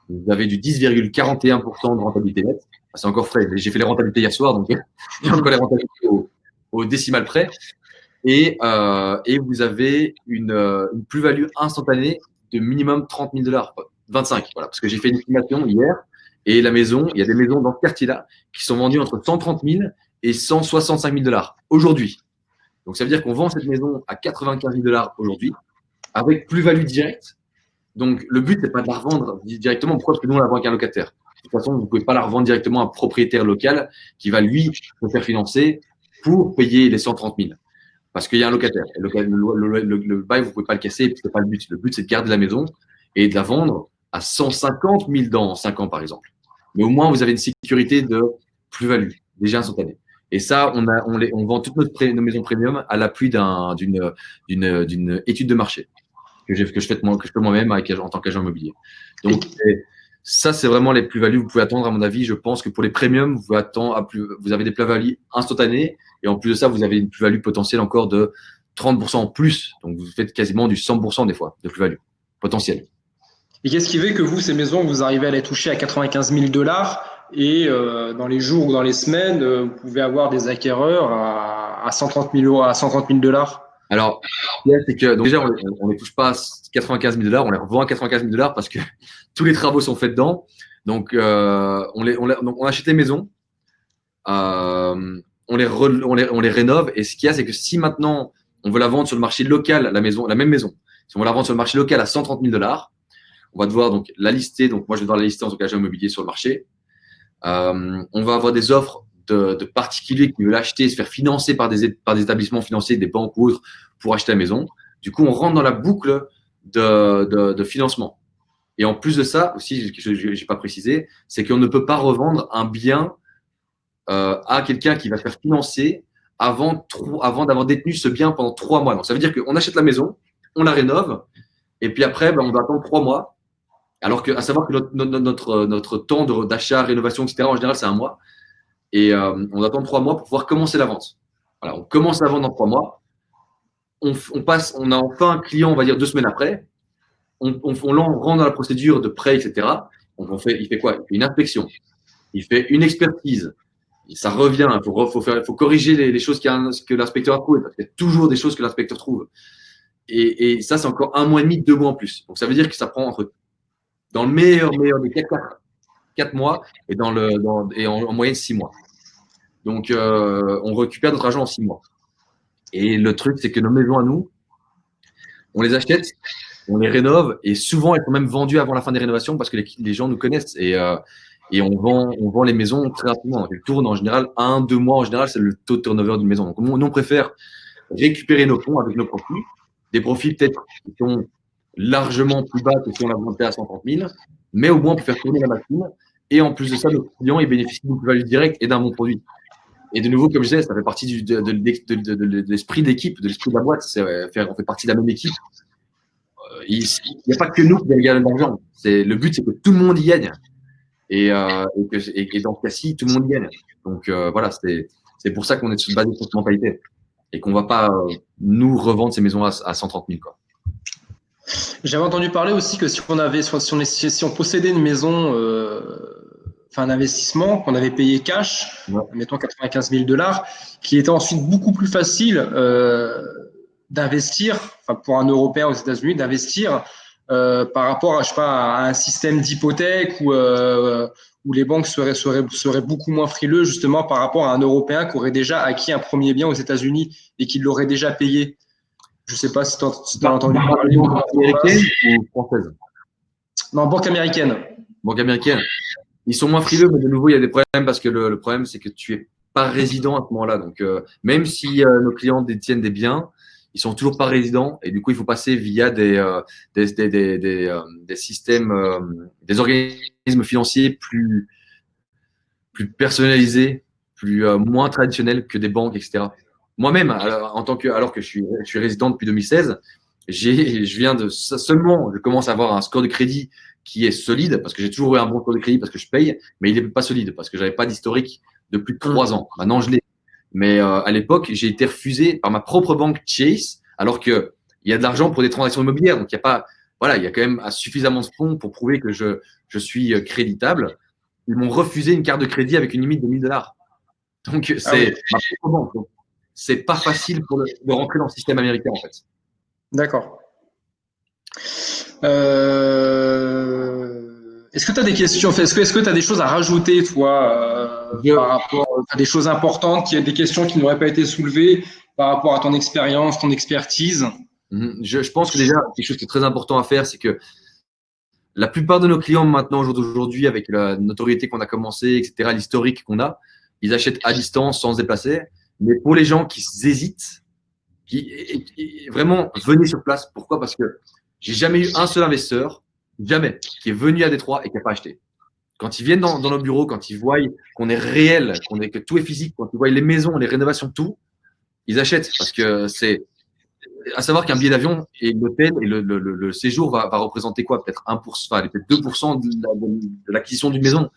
Vous avez du 10,41% de rentabilité nette. C'est encore frais. J'ai fait les rentabilités hier soir, donc j'ai encore les rentabilités au décimal près. Et vous avez une plus-value instantanée de minimum 30 000 $. 25, voilà, parce que j'ai fait une estimation hier. Et la maison, il y a des maisons dans ce quartier-là qui sont vendues entre 130 000 et 165 000 $ aujourd'hui. Donc, ça veut dire qu'on vend cette maison à 95 000 $ aujourd'hui avec plus-value directe. Donc, le but, c'est pas de la revendre directement. Pourquoi ? Parce que nous, on la vend avec un locataire. De toute façon, vous ne pouvez pas la revendre directement à un propriétaire local qui va, lui, se faire financer pour payer les 130 000. Parce qu'il y a un locataire. Et le bail, vous ne pouvez pas le casser. Ce n'est pas le but. Le but, c'est de garder la maison et de la vendre à 150 000 dans 5 ans, par exemple. Mais au moins, vous avez une sécurité de plus-value, déjà instantanée. Et ça, on vend toutes nos maisons premium à l'appui d'une étude de marché que je fais moi-même en tant qu'agent immobilier. Donc, ça, c'est vraiment les plus-values que vous pouvez attendre, à mon avis. Je pense que pour les premiums, vous avez des plus-values instantanées. Et en plus de ça, vous avez une plus-value potentielle encore de 30% en plus. Donc, vous faites quasiment du 100% des fois de plus-value potentielle. Et qu'est-ce qui fait que vous, ces maisons, vous arrivez à les toucher à 95 000 $ et dans les jours ou dans les semaines, vous pouvez avoir des acquéreurs à 130 000 $? Alors, c'est que donc déjà, on ne les touche pas à 95 000 $, on les revend à 95 000 $ parce que tous les travaux sont faits dedans. Donc, on achète les maisons, on les rénove. Et ce qu'il y a, c'est que si maintenant on veut la vendre sur le marché local, la même maison, si on veut la vendre sur le marché local à 130 000 $, on va devoir donc la lister. Donc, moi, je vais devoir la lister en tant qu'agent immobilier sur le marché. On va avoir des offres de particuliers qui veulent l'acheter, se faire financer par des établissements financiers, des banques ou autres, pour acheter la maison. Du coup, on rentre dans la boucle de financement. Et en plus de ça, aussi, je n'ai pas précisé, c'est qu'on ne peut pas revendre un bien à quelqu'un qui va faire financer avant d'avoir détenu ce bien pendant 3 mois. Donc, ça veut dire qu'on achète la maison, on la rénove, et puis après, on va attendre 3 mois. Alors à savoir que notre temps d'achat, rénovation, etc., en général, c'est 1 mois. Et on attend 3 mois pour pouvoir commencer la vente. Voilà, on commence la vente dans 3 mois. On a enfin un client, on va dire 2 semaines après. On rentre dans la procédure de prêt, etc. Donc il fait quoi ? Il fait une inspection. Il fait une expertise. Et ça revient. Il faut corriger les choses que l'inspecteur a trouvées. Parce qu'il y a toujours des choses que l'inspecteur trouve. Et ça, c'est encore 1 mois et demi, 2 mois en plus. Donc ça veut dire que ça prend dans le meilleur des 4 mois et en moyenne 6 mois. Donc, on récupère notre argent en 6 mois. Et le truc, c'est que nos maisons à nous, on les achète, on les rénove et souvent, elles sont même vendues avant la fin des rénovations parce que les gens nous connaissent et on vend les maisons très rapidement. Donc, elles tournent en général 1-2 mois. En général, c'est le taux de turnover d'une maison. Donc, nous, on préfère récupérer nos fonds avec nos profits. Des profits peut-être qui sont largement plus bas que si on la vendait à 130 000, mais au moins on peut faire tourner la machine. Et en plus de ça, nos clients ils bénéficient d'une plus-value directe et d'un bon produit. Et de nouveau, comme je disais, ça fait partie de l'esprit d'équipe, de l'esprit de la boîte. On fait partie de la même équipe. Il n'y a pas que nous qui gagnons de l'argent. Le but, c'est que tout le monde y gagne. Et dans ce cas-ci, tout le monde y gagne. Donc voilà, c'est pour ça qu'on est basé sur cette mentalité et qu'on ne va pas nous revendre ces maisons à 130 000 quoi. J'avais entendu parler aussi que si on possédait une maison, un investissement qu'on avait payé cash, mettons 95 000 $, qui était ensuite beaucoup plus facile d'investir, pour un Européen aux États-Unis, d'investir par rapport à un système d'hypothèque où les banques seraient beaucoup moins frileux justement par rapport à un Européen qui aurait déjà acquis un premier bien aux États-Unis et qui l'aurait déjà payé. Je ne sais pas si tu as entendu parler. Américaine ou française ? Non, banque américaine. Banque américaine. Ils sont moins frileux, mais de nouveau, il y a des problèmes parce que le problème, c'est que tu es pas résident à ce moment-là. Donc, même si nos clients détiennent des biens, ils sont toujours pas résidents et du coup, il faut passer via des systèmes, des organismes financiers plus personnalisés, moins traditionnels que des banques, etc. Moi-même, alors que je suis résident depuis 2016, je commence à avoir un score de crédit qui est solide parce que j'ai toujours eu un bon score de crédit parce que je paye, mais il n'est pas solide parce que j'avais pas d'historique de plus de 3 ans. Maintenant, je l'ai. Mais à l'époque, j'ai été refusé par ma propre banque Chase, alors que il y a de l'argent pour des transactions immobilières, donc il y a pas, voilà, il y a quand même suffisamment de fonds pour prouver que je suis créditable. Ils m'ont refusé une carte de crédit avec une limite de $1000. Donc c'est ma propre banque. Donc, c'est pas facile de rentrer dans le système américain en fait. D'accord. Est-ce que tu as des questions? Est-ce que tu as des choses à rajouter, toi, par rapport à des choses importantes, des questions qui n'auraient pas été soulevées par rapport à ton expérience, ton expertise? Je pense que déjà, quelque chose qui est très important à faire, c'est que la plupart de nos clients maintenant, au jour d'aujourd'hui, avec la notoriété qu'on a commencé, etc., l'historique qu'on a, ils achètent à distance sans se déplacer. Mais pour les gens qui hésitent, vraiment, venez sur place. Pourquoi? Parce que j'ai jamais eu un seul investisseur, jamais, qui est venu à Détroit et qui n'a pas acheté. Quand ils viennent dans nos bureaux, quand ils voient qu'on est réel, que tout est physique, quand ils voient les maisons, les rénovations, tout, ils achètent. Parce que c'est à savoir qu'un billet d'avion et l'hôtel et le séjour va représenter quoi? Peut-être 1%, peut-être 2% de l'acquisition d'une maison.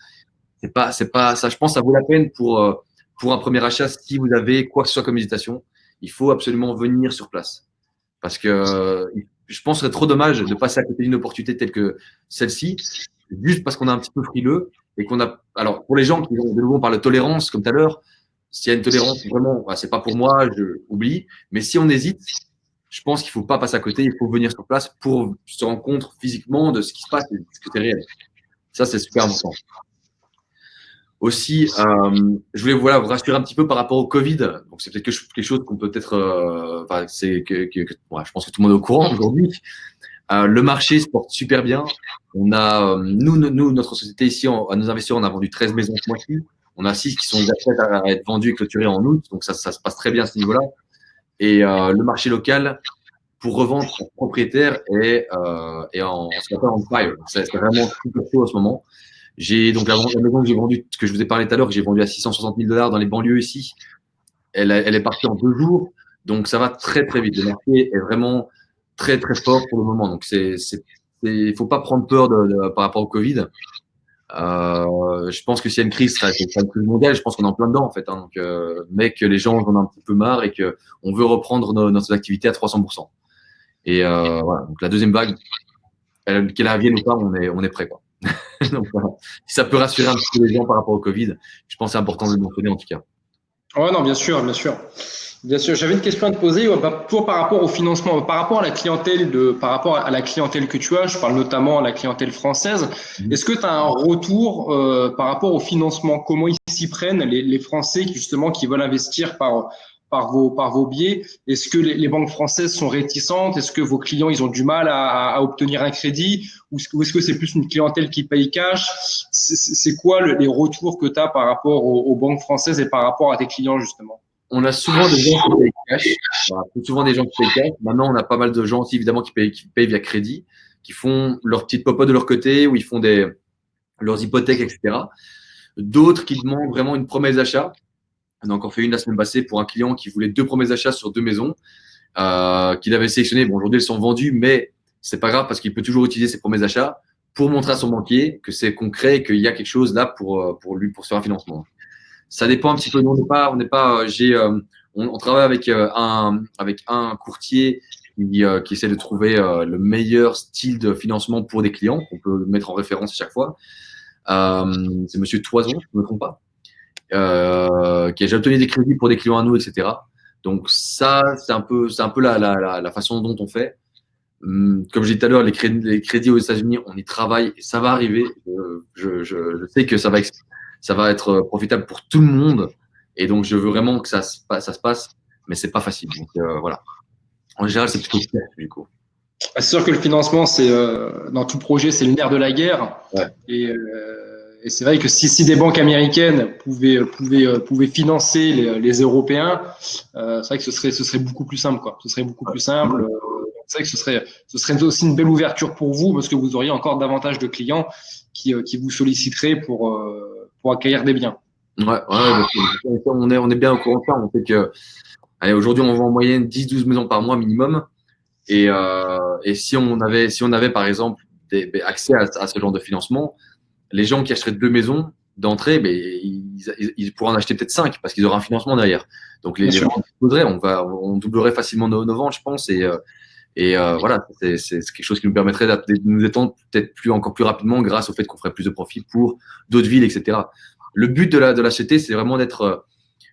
C'est pas ça. Je pense que ça vaut la peine pour un premier achat si vous avez quoi que ce soit comme hésitation. Il faut absolument venir sur place parce que je pense que ce serait trop dommage de passer à côté d'une opportunité telle que celle-ci juste parce qu'on a un petit peu frileux et qu'on a. Alors pour les gens qui de nouveau on parle de tolérance comme tout à l'heure, s'il y a une tolérance vraiment, c'est pas pour moi, je oublie. Mais si on hésite, je pense qu'il ne faut pas passer à côté, il faut venir sur place pour se rendre compte physiquement de ce qui se passe et de ce que c'est réel. Ça, c'est super important. Aussi, je voulais vous rassurer un petit peu par rapport au Covid. Donc, c'est peut-être quelque chose qu'on peut être. Je pense que tout le monde est au courant aujourd'hui. Le marché se porte super bien. On a, nous, notre société ici, à nos investisseurs, on a vendu 13 maisons ce mois-ci. On a 6 qui sont déjà prêtes à être vendues et clôturées en août. Donc, ça se passe très bien à ce niveau-là. Et le marché local pour revendre en propriétaire est en ce qu'on appelle on fire. C'est vraiment super chaud en ce moment. J'ai donc la maison que j'ai vendue, que je vous ai parlé tout à l'heure, que j'ai vendue à $660 000 dans les banlieues ici. Elle est partie en 2 jours, donc ça va très très vite. Le marché est vraiment très très fort pour le moment. Donc il faut pas prendre peur par rapport au Covid. Je pense que s'il y a une crise, c'est une crise mondiale. Je pense qu'on est en plein dedans en fait. Donc, mais que les gens en ont un petit peu marre et que on veut reprendre notre activité à 300%. Et voilà. Donc la deuxième vague, qu'elle vienne ou pas, on est prêt quoi. Donc, voilà. Si ça peut rassurer un petit peu les gens par rapport au Covid, je pense que c'est important de le mentionner en tout cas. Ouais, non, bien sûr, bien sûr. Bien sûr, j'avais une question à te poser, toujours par rapport au financement, par rapport à la clientèle par rapport à la clientèle que tu as, je parle notamment à la clientèle française. Est-ce que tu as un retour par rapport au financement? Comment ils s'y prennent, les Français justement qui veulent investir par vos biais? Est-ce que les banques françaises sont réticentes? Est-ce que vos clients ils ont du mal à obtenir un crédit? Ou est-ce que c'est plus une clientèle qui paye cash? C'est quoi les retours que tu as par rapport aux banques françaises et par rapport à tes clients justement? On a souvent des gens qui payent cash. Souvent des gens qui payent cash. Maintenant, on a pas mal de gens aussi, évidemment, qui payent via crédit, qui font leur petite pop-up de leur côté, où ils font leurs hypothèques, etc. D'autres qui demandent vraiment une promesse d'achat. On a encore fait une la semaine passée pour un client qui voulait 2 promesses d'achat sur 2 maisons, qu'il avait sélectionnées. Bon, aujourd'hui, elles sont vendues, mais c'est pas grave parce qu'il peut toujours utiliser ses promesses d'achat pour montrer à son banquier que c'est concret et qu'il y a quelque chose là pour se faire un financement. Ça dépend un petit peu. Nous, on travaille avec un courtier qui essaie de trouver le meilleur style de financement pour des clients qu'on peut mettre en référence à chaque fois. C'est Monsieur Toison, je ne me trompe pas, qui a déjà obtenu des crédits pour des clients à nous, etc. Donc ça, c'est un peu la façon dont on fait. Comme j'ai dit tout à l'heure, les crédits aux États-Unis, on y travaille et ça va arriver. Je sais que ça va être profitable pour tout le monde. Et donc, je veux vraiment que ça se passe, mais c'est pas facile. Donc, voilà. En général, c'est plutôt clair, du coup. C'est sûr que le financement, dans tout projet, c'est le nerf de la guerre. Ouais. Et Et c'est vrai que si des banques américaines pouvaient financer les Européens, c'est vrai que ce serait beaucoup plus simple, quoi. Ce serait beaucoup plus simple. C'est vrai que ce serait aussi une belle ouverture pour vous parce que vous auriez encore davantage de clients qui vous solliciteraient pour acquérir des biens. Ouais, on est bien au courant de ça. On sait que, allez, aujourd'hui, on vend en moyenne 10-12 maisons par mois minimum. Et si on avait, par exemple, accès à ce genre de financement, les gens qui achèteraient 2 maisons d'entrée, ils pourraient en acheter peut-être 5 parce qu'ils auraient un financement derrière. Donc, les gens voudraient, on doublerait facilement nos ventes, je pense. Voilà, c'est quelque chose qui nous permettrait de nous étendre peut-être encore plus rapidement grâce au fait qu'on ferait plus de profit pour d'autres villes, etc. Le but de la société, c'est vraiment d'être.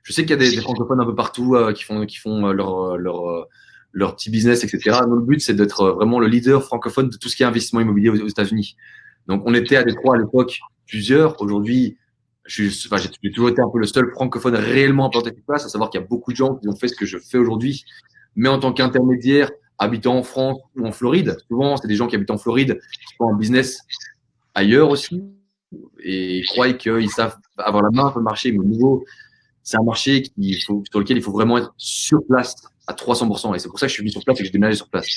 Je sais qu'il y a des francophones un peu partout qui font leur petit business, etc. Nous, le but, c'est d'être vraiment le leader francophone de tout ce qui est investissement immobilier aux États-Unis. Donc, on était à Détroit à l'époque plusieurs. Aujourd'hui, j'ai toujours été un peu le seul francophone réellement implanté sur place, à savoir qu'il y a beaucoup de gens qui ont fait ce que je fais aujourd'hui, mais en tant qu'intermédiaire, habitant en France ou en Floride. Souvent, c'est des gens qui habitent en Floride qui font un business ailleurs aussi et ils croient qu'ils savent avoir la main sur le marché, mais au niveau, c'est un marché sur lequel il faut vraiment être sur place à 300%. Et c'est pour ça que je suis venu sur place et que j'ai déménagé sur place.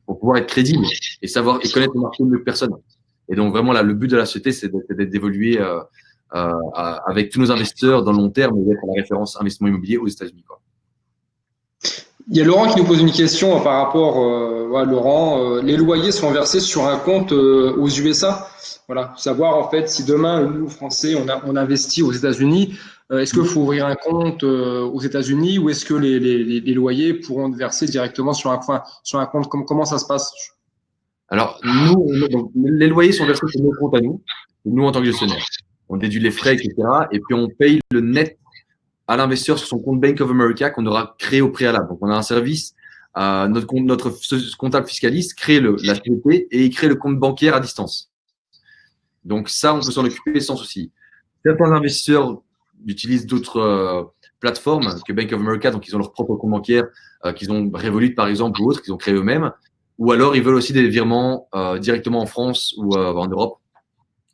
Pour pouvoir être crédible et connaître le marché mieux que personne. Et donc, vraiment, là, le but de la société, c'est d'évoluer avec tous nos investisseurs dans le long terme et d'être la référence investissement immobilier aux États-Unis, quoi. Il y a Laurent qui nous pose une question par rapport, Laurent, les loyers sont versés sur un compte aux USA. Voilà, savoir en fait si demain, nous, Français, on investit aux États-Unis, est-ce qu'il faut ouvrir un compte aux États-Unis ou est-ce que les loyers pourront être versés directement sur un compte? Comment ça se passe? Alors, donc, les loyers sont versés sur nos comptes à nous en tant que gestionnaire. On déduit les frais, etc. Et puis, on paye le net à l'investisseur sur son compte Bank of America qu'on aura créé au préalable. Donc, on a un service, notre comptable fiscaliste crée la société et il crée le compte bancaire à distance. Donc, ça, on peut s'en occuper sans souci. Certains investisseurs utilisent d'autres plateformes que Bank of America, donc ils ont leur propre compte bancaire qu'ils ont Revolut, par exemple, ou autres, qu'ils ont créé eux-mêmes. Ou alors, ils veulent aussi des virements directement en France ou en Europe.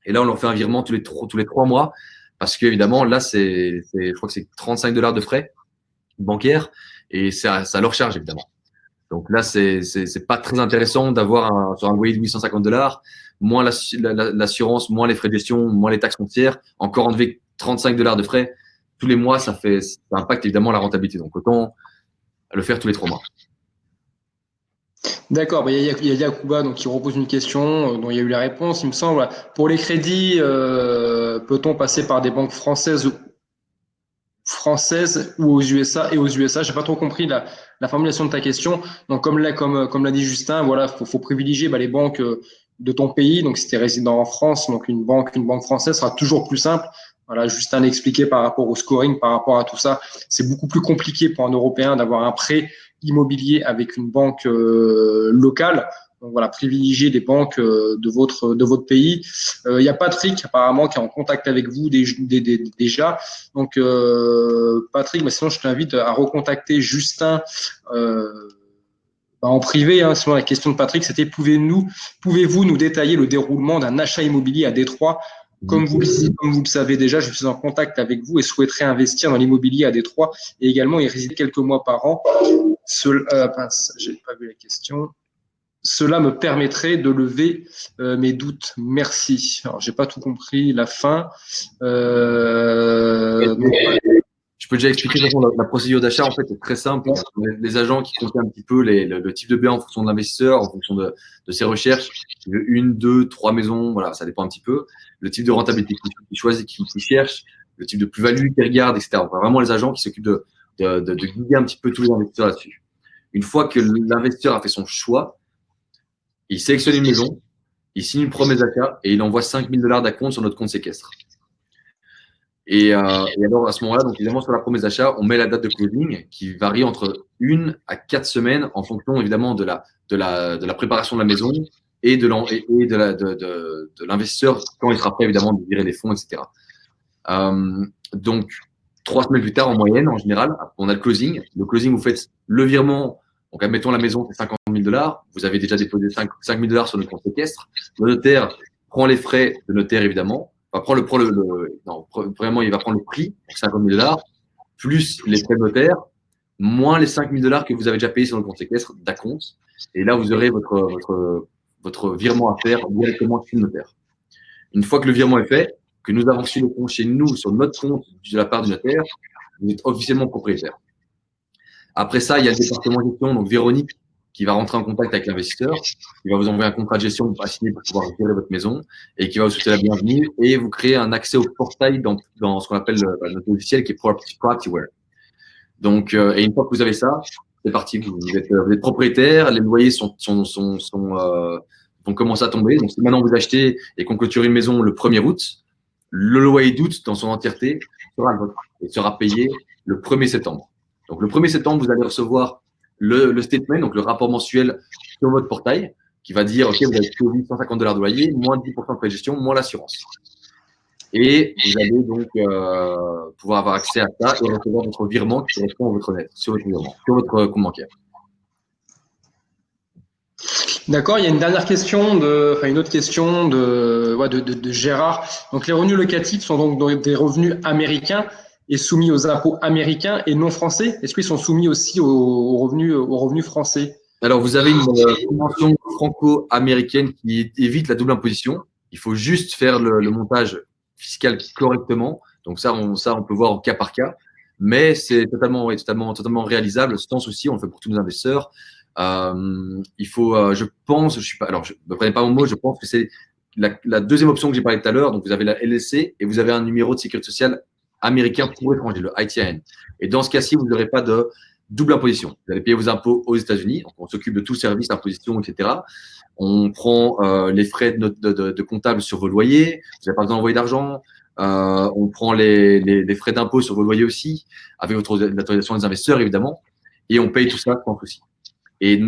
Et là, on leur fait un virement tous les 3 mois parce qu'évidemment, là, je crois que c'est $35 de frais bancaires et ça leur charge, évidemment. Donc là, c'est pas très intéressant d'avoir sur un loyer de $850, moins l'assurance, moins les frais de gestion, moins les taxes foncières, encore enlever $35 de frais. Tous les mois, ça impacte évidemment la rentabilité. Donc, autant le faire tous les 3 mois. D'accord, il y a Yacouba donc, qui repose une question dont il y a eu la réponse, il me semble. Pour les crédits, peut-on passer par des banques françaises ou aux USA et aux USA? J'ai pas trop compris la formulation de ta question. Donc comme l'a dit Justin, voilà, faut privilégier les banques de ton pays. Donc si tu es résident en France, donc une banque française sera toujours plus simple. Voilà, Justin l'a expliqué par rapport au scoring, par rapport à tout ça. C'est beaucoup plus compliqué pour un Européen d'avoir un prêt immobilier avec une banque locale. Donc voilà, privilégier les banques de votre pays. Il y a Patrick apparemment qui est en contact avec vous déjà. Donc Patrick, mais sinon je t'invite à recontacter Justin en privé. Sinon la question de Patrick, c'était pouvez-vous nous détailler le déroulement d'un achat immobilier à Détroit? Comme vous le savez déjà, je suis en contact avec vous et souhaiterais investir dans l'immobilier à Détroit et également y résider quelques mois par an. J'ai pas vu la question. Cela me permettrait de lever mes doutes. Merci. Alors, j'ai pas tout compris. La fin. Je peux déjà expliquer la procédure d'achat. En fait, c'est très simple. Les agents qui comptent un petit peu le type de bien en fonction de l'investisseur, en fonction de ses recherches. 1, 2, 3 maisons. Voilà, ça dépend un petit peu. Le type de rentabilité qu'il choisit, qu'il cherche, le type de plus-value qu'il regarde, etc. Enfin, vraiment les agents qui s'occupent de guider un petit peu tous les investisseurs là-dessus. Une fois que l'investisseur a fait son choix, il sélectionne une maison, il signe une promesse d'achat et il envoie $5,000 d'acompte sur notre compte séquestre. Et alors, à ce moment-là, donc évidemment, sur la promesse d'achat, on met la date de closing qui varie entre 1 à 4 semaines en fonction évidemment de la préparation de la maison et de l'investisseur quand il sera prêt évidemment de virer les fonds, etc. Donc, 3 semaines plus tard, en moyenne, en général, on a le closing. Le closing, vous faites le virement. Donc, admettons la maison, c'est $50,000. Vous avez déjà déposé $5,000 sur notre compte séquestre. Le notaire prend les frais de notaire, évidemment. va prendre vraiment, il va prendre le prix, 50 000 $, plus les frais de notaire, moins les 5 000 $ que vous avez déjà payé sur le compte séquestre d'Acompte. Et là, vous aurez votre virement à faire directement chez le notaire. Une fois que le virement est fait, que nous avons reçu le compte chez nous sur notre compte de la part du notaire, vous êtes officiellement propriétaire. Après ça, il y a le département de gestion, donc Véronique, qui va rentrer en contact avec l'investisseur, qui va vous envoyer un contrat de gestion à signer pour pouvoir gérer votre maison et qui va vous souhaiter la bienvenue et vous créer un accès au portail dans ce qu'on appelle notre logiciel qui est Propertyware. Donc, et une fois que vous avez ça, c'est parti, vous êtes propriétaire, les loyers vont commencer à tomber. Donc, si maintenant vous achetez et qu'on clôture une maison le 1er août, le loyer d'août dans son entièreté sera le vôtre et sera payé le 1er septembre. Donc, le 1er septembre, vous allez recevoir le statement, donc le rapport mensuel sur votre portail, qui va dire, OK, vous avez payé $150 de loyer, moins 10% de frais de gestion, moins l'assurance. Et vous allez donc pouvoir avoir accès à ça et recevoir votre virement qui correspond à votre net, sur votre virement, sur votre compte bancaire. D'accord, il y a une dernière question, une autre question de Gérard. Donc, les revenus locatifs sont donc des revenus américains et soumis aux impôts américains et non français. Est-ce qu'ils sont soumis aussi aux revenus français? Alors, vous avez une convention franco-américaine qui évite la double imposition. Il faut juste faire le montage fiscal correctement. Donc ça, on peut voir au cas par cas. Mais c'est totalement réalisable, sans souci. On le fait pour tous nos investisseurs. Il faut, je pense, me prenez pas mon mot, je pense que c'est la deuxième option que j'ai parlé tout à l'heure. Donc, vous avez la LLC et vous avez un numéro de sécurité sociale américain pour étrangers, le ITIN. Et dans ce cas-ci, vous n'aurez pas de double imposition. Vous allez payer vos impôts aux États-Unis. On s'occupe de tout service, imposition, etc. On prend les frais de comptable sur vos loyers. Vous n'avez pas besoin d'envoyer d'argent. On prend les frais d'impôt sur vos loyers aussi, avec l'autorisation des investisseurs, évidemment. Et on paye tout ça sans souci. Et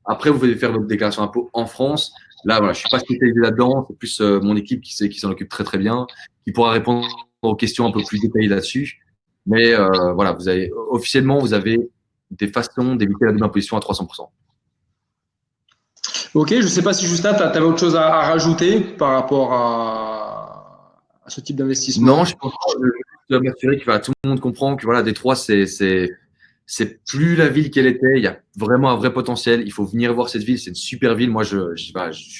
après, vous pouvez faire votre déclaration d'impôt en France. Là, voilà, je suis pas spécialisé là-dedans. C'est plus mon équipe qui s'en occupe très, très bien, qui pourra répondre aux questions un peu plus détaillées là-dessus. Mais voilà, officiellement, vous avez des façons d'éviter la double imposition à 300%. Ok, je ne sais pas si Justin, tu avais autre chose à rajouter par rapport à ce type d'investissement. Non, je pense que je dois m'assurer que tout le monde comprend que voilà, Détroit, c'est plus la ville qu'elle était. Il y a vraiment un vrai potentiel. Il faut venir voir cette ville. C'est une super ville. Moi, je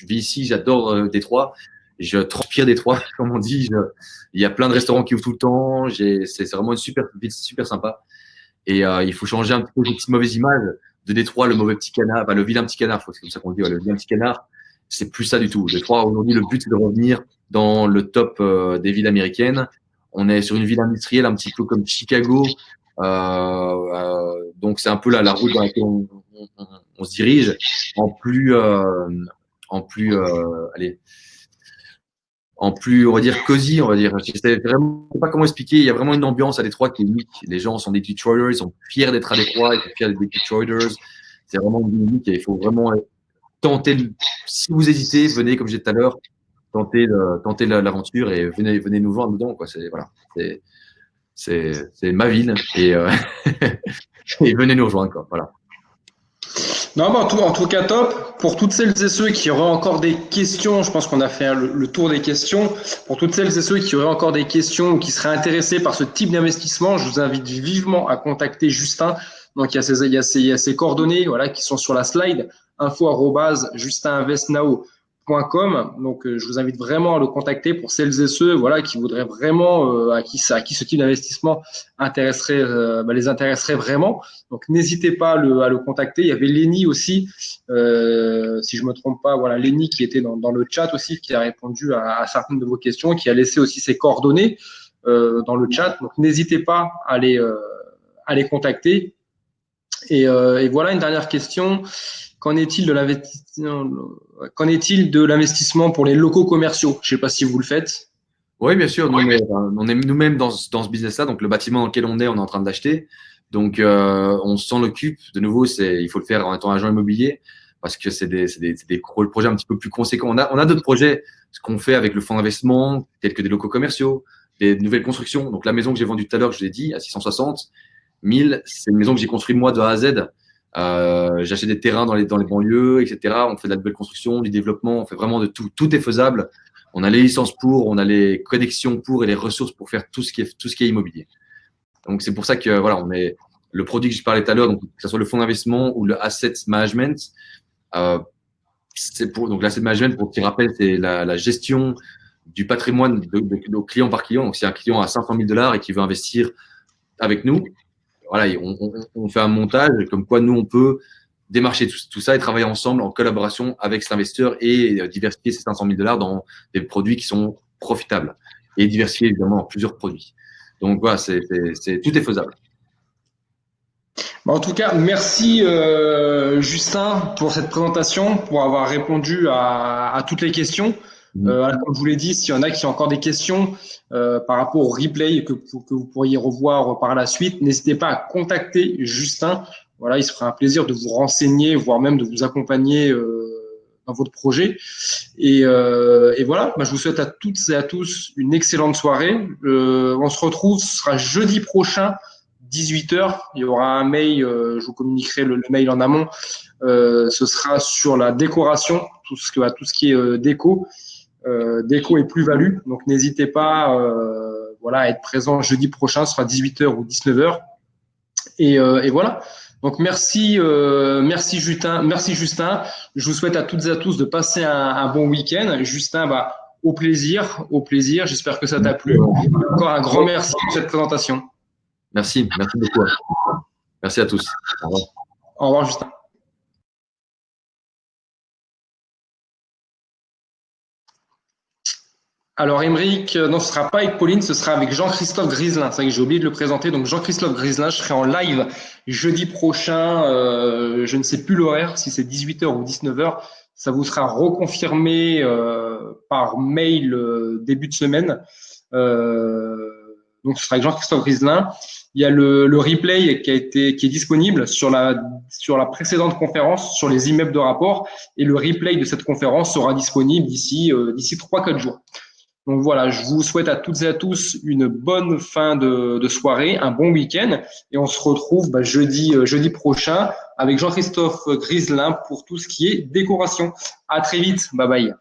vis ici. J'adore Détroit. Je transpire Détroit, comme on dit. Il y a plein de restaurants qui ouvrent tout le temps. C'est vraiment une super ville, super sympa. Et il faut changer un petit peu cette mauvaise image de Détroit, le mauvais petit canard, le vilain petit canard. C'est comme ça qu'on dit, le vilain petit canard. C'est plus ça du tout. Détroit, aujourd'hui, le but, c'est de revenir dans le top des villes américaines. On est sur une ville industrielle un petit peu comme Chicago. Donc, c'est un peu la route dans laquelle on se dirige. En plus, on va dire, cosy, on va dire. Je sais pas comment expliquer. Il y a vraiment une ambiance à Détroit qui est unique. Les gens sont des Detroiters, ils sont fiers d'être à Détroit, ils sont fiers d'être des Detroiters. C'est vraiment unique et il faut vraiment tenter. Si vous hésitez, venez, comme j'ai dit tout à l'heure, tenter l'aventure et venez nous voir dedans, quoi. C'est ma ville et, et venez nous rejoindre, quoi. Voilà. Non, mais en tout cas, top. Pour toutes celles et ceux qui auraient encore des questions, je pense qu'on a fait le tour des questions. Pour toutes celles et ceux qui auraient encore des questions ou qui seraient intéressés par ce type d'investissement, je vous invite vivement à contacter Justin. Donc, il y a ses coordonnées, voilà, qui sont sur la slide, info@justinvestnow.com. Donc, je vous invite vraiment à le contacter pour celles et ceux, voilà, qui voudraient vraiment, à qui ce type d'investissement les intéresserait vraiment. Donc, n'hésitez pas à le contacter. Il y avait Lenny aussi, si je me trompe pas, voilà, Lenny qui était dans le chat aussi, qui a répondu à certaines de vos questions, qui a laissé aussi ses coordonnées dans le chat. Donc, n'hésitez pas à les contacter. Et voilà une dernière question. Qu'en est-il de l'investissement pour les locaux commerciaux? Je ne sais pas si vous le faites. Oui, bien sûr. On est nous-mêmes dans ce business-là. Donc, le bâtiment dans lequel on est en train d'acheter. Donc, on s'en occupe. De nouveau, il faut le faire en étant agent immobilier parce que c'est des projets un petit peu plus conséquents. On a d'autres projets, ce qu'on fait avec le fonds d'investissement, tels que des locaux commerciaux, des nouvelles constructions. Donc, la maison que j'ai vendue tout à l'heure, je vous l'ai dit, à 660 000, c'est une maison que j'ai construite moi de A à Z. J'achète des terrains dans les banlieues, etc. On fait de la nouvelle construction, du développement, on fait vraiment de tout. Tout est faisable. On a les licences pour, on a les connexions pour et les ressources pour faire tout ce qui est immobilier. Donc, c'est pour ça que voilà, on est le produit que je parlais tout à l'heure, donc que ce soit le fonds d'investissement ou le asset management. Donc l'asset management, pour petit rappel, c'est la gestion du patrimoine de client par client. Donc, si un client a $500 000 et qui veut investir avec nous, voilà, on fait un montage comme quoi nous, on peut démarcher tout ça et travailler ensemble en collaboration avec cet investisseur et diversifier ces $500 000 dans des produits qui sont profitables et diversifier évidemment en plusieurs produits. Donc voilà, tout est faisable. En tout cas, merci Justin pour cette présentation, pour avoir répondu à toutes les questions. Comme je vous l'ai dit, s'il y en a qui ont encore des questions par rapport au replay que vous pourriez revoir par la suite, n'hésitez pas à contacter Justin. Voilà, il se fera un plaisir de vous renseigner, voire même de vous accompagner dans votre projet. Et voilà, je vous souhaite à toutes et à tous une excellente soirée. On se retrouve, ce sera jeudi prochain, 18h. Il y aura un mail, je vous communiquerai le mail en amont. Ce sera sur la décoration, tout ce qui est déco et plus-value. Donc, n'hésitez pas à être présent jeudi prochain, ce sera 18h ou 19h. Et voilà. Donc, merci Justin. Je vous souhaite à toutes et à tous de passer un bon week-end. Justin, au plaisir. J'espère que ça t'a plu. Encore un grand merci pour cette présentation. Merci beaucoup. Merci à tous. Au revoir. Au revoir, Justin. Alors, Émeric, non, ce ne sera pas avec Pauline, ce sera avec Jean-Christophe Griselin. C'est vrai que j'ai oublié de le présenter. Donc, Jean-Christophe Griselin, je serai en live jeudi prochain. Je ne sais plus l'horaire, si c'est 18h ou 19h. Ça vous sera reconfirmé par mail début de semaine. Donc, ce sera avec Jean-Christophe Griselin. Il y a le replay qui est disponible sur la précédente conférence sur les immeubles de rapport. Et le replay de cette conférence sera disponible d'ici 3-4 jours. Donc voilà, je vous souhaite à toutes et à tous une bonne fin de soirée, un bon week-end, et on se retrouve jeudi prochain avec Jean-Christophe Griselin pour tout ce qui est décoration. À très vite, bye bye.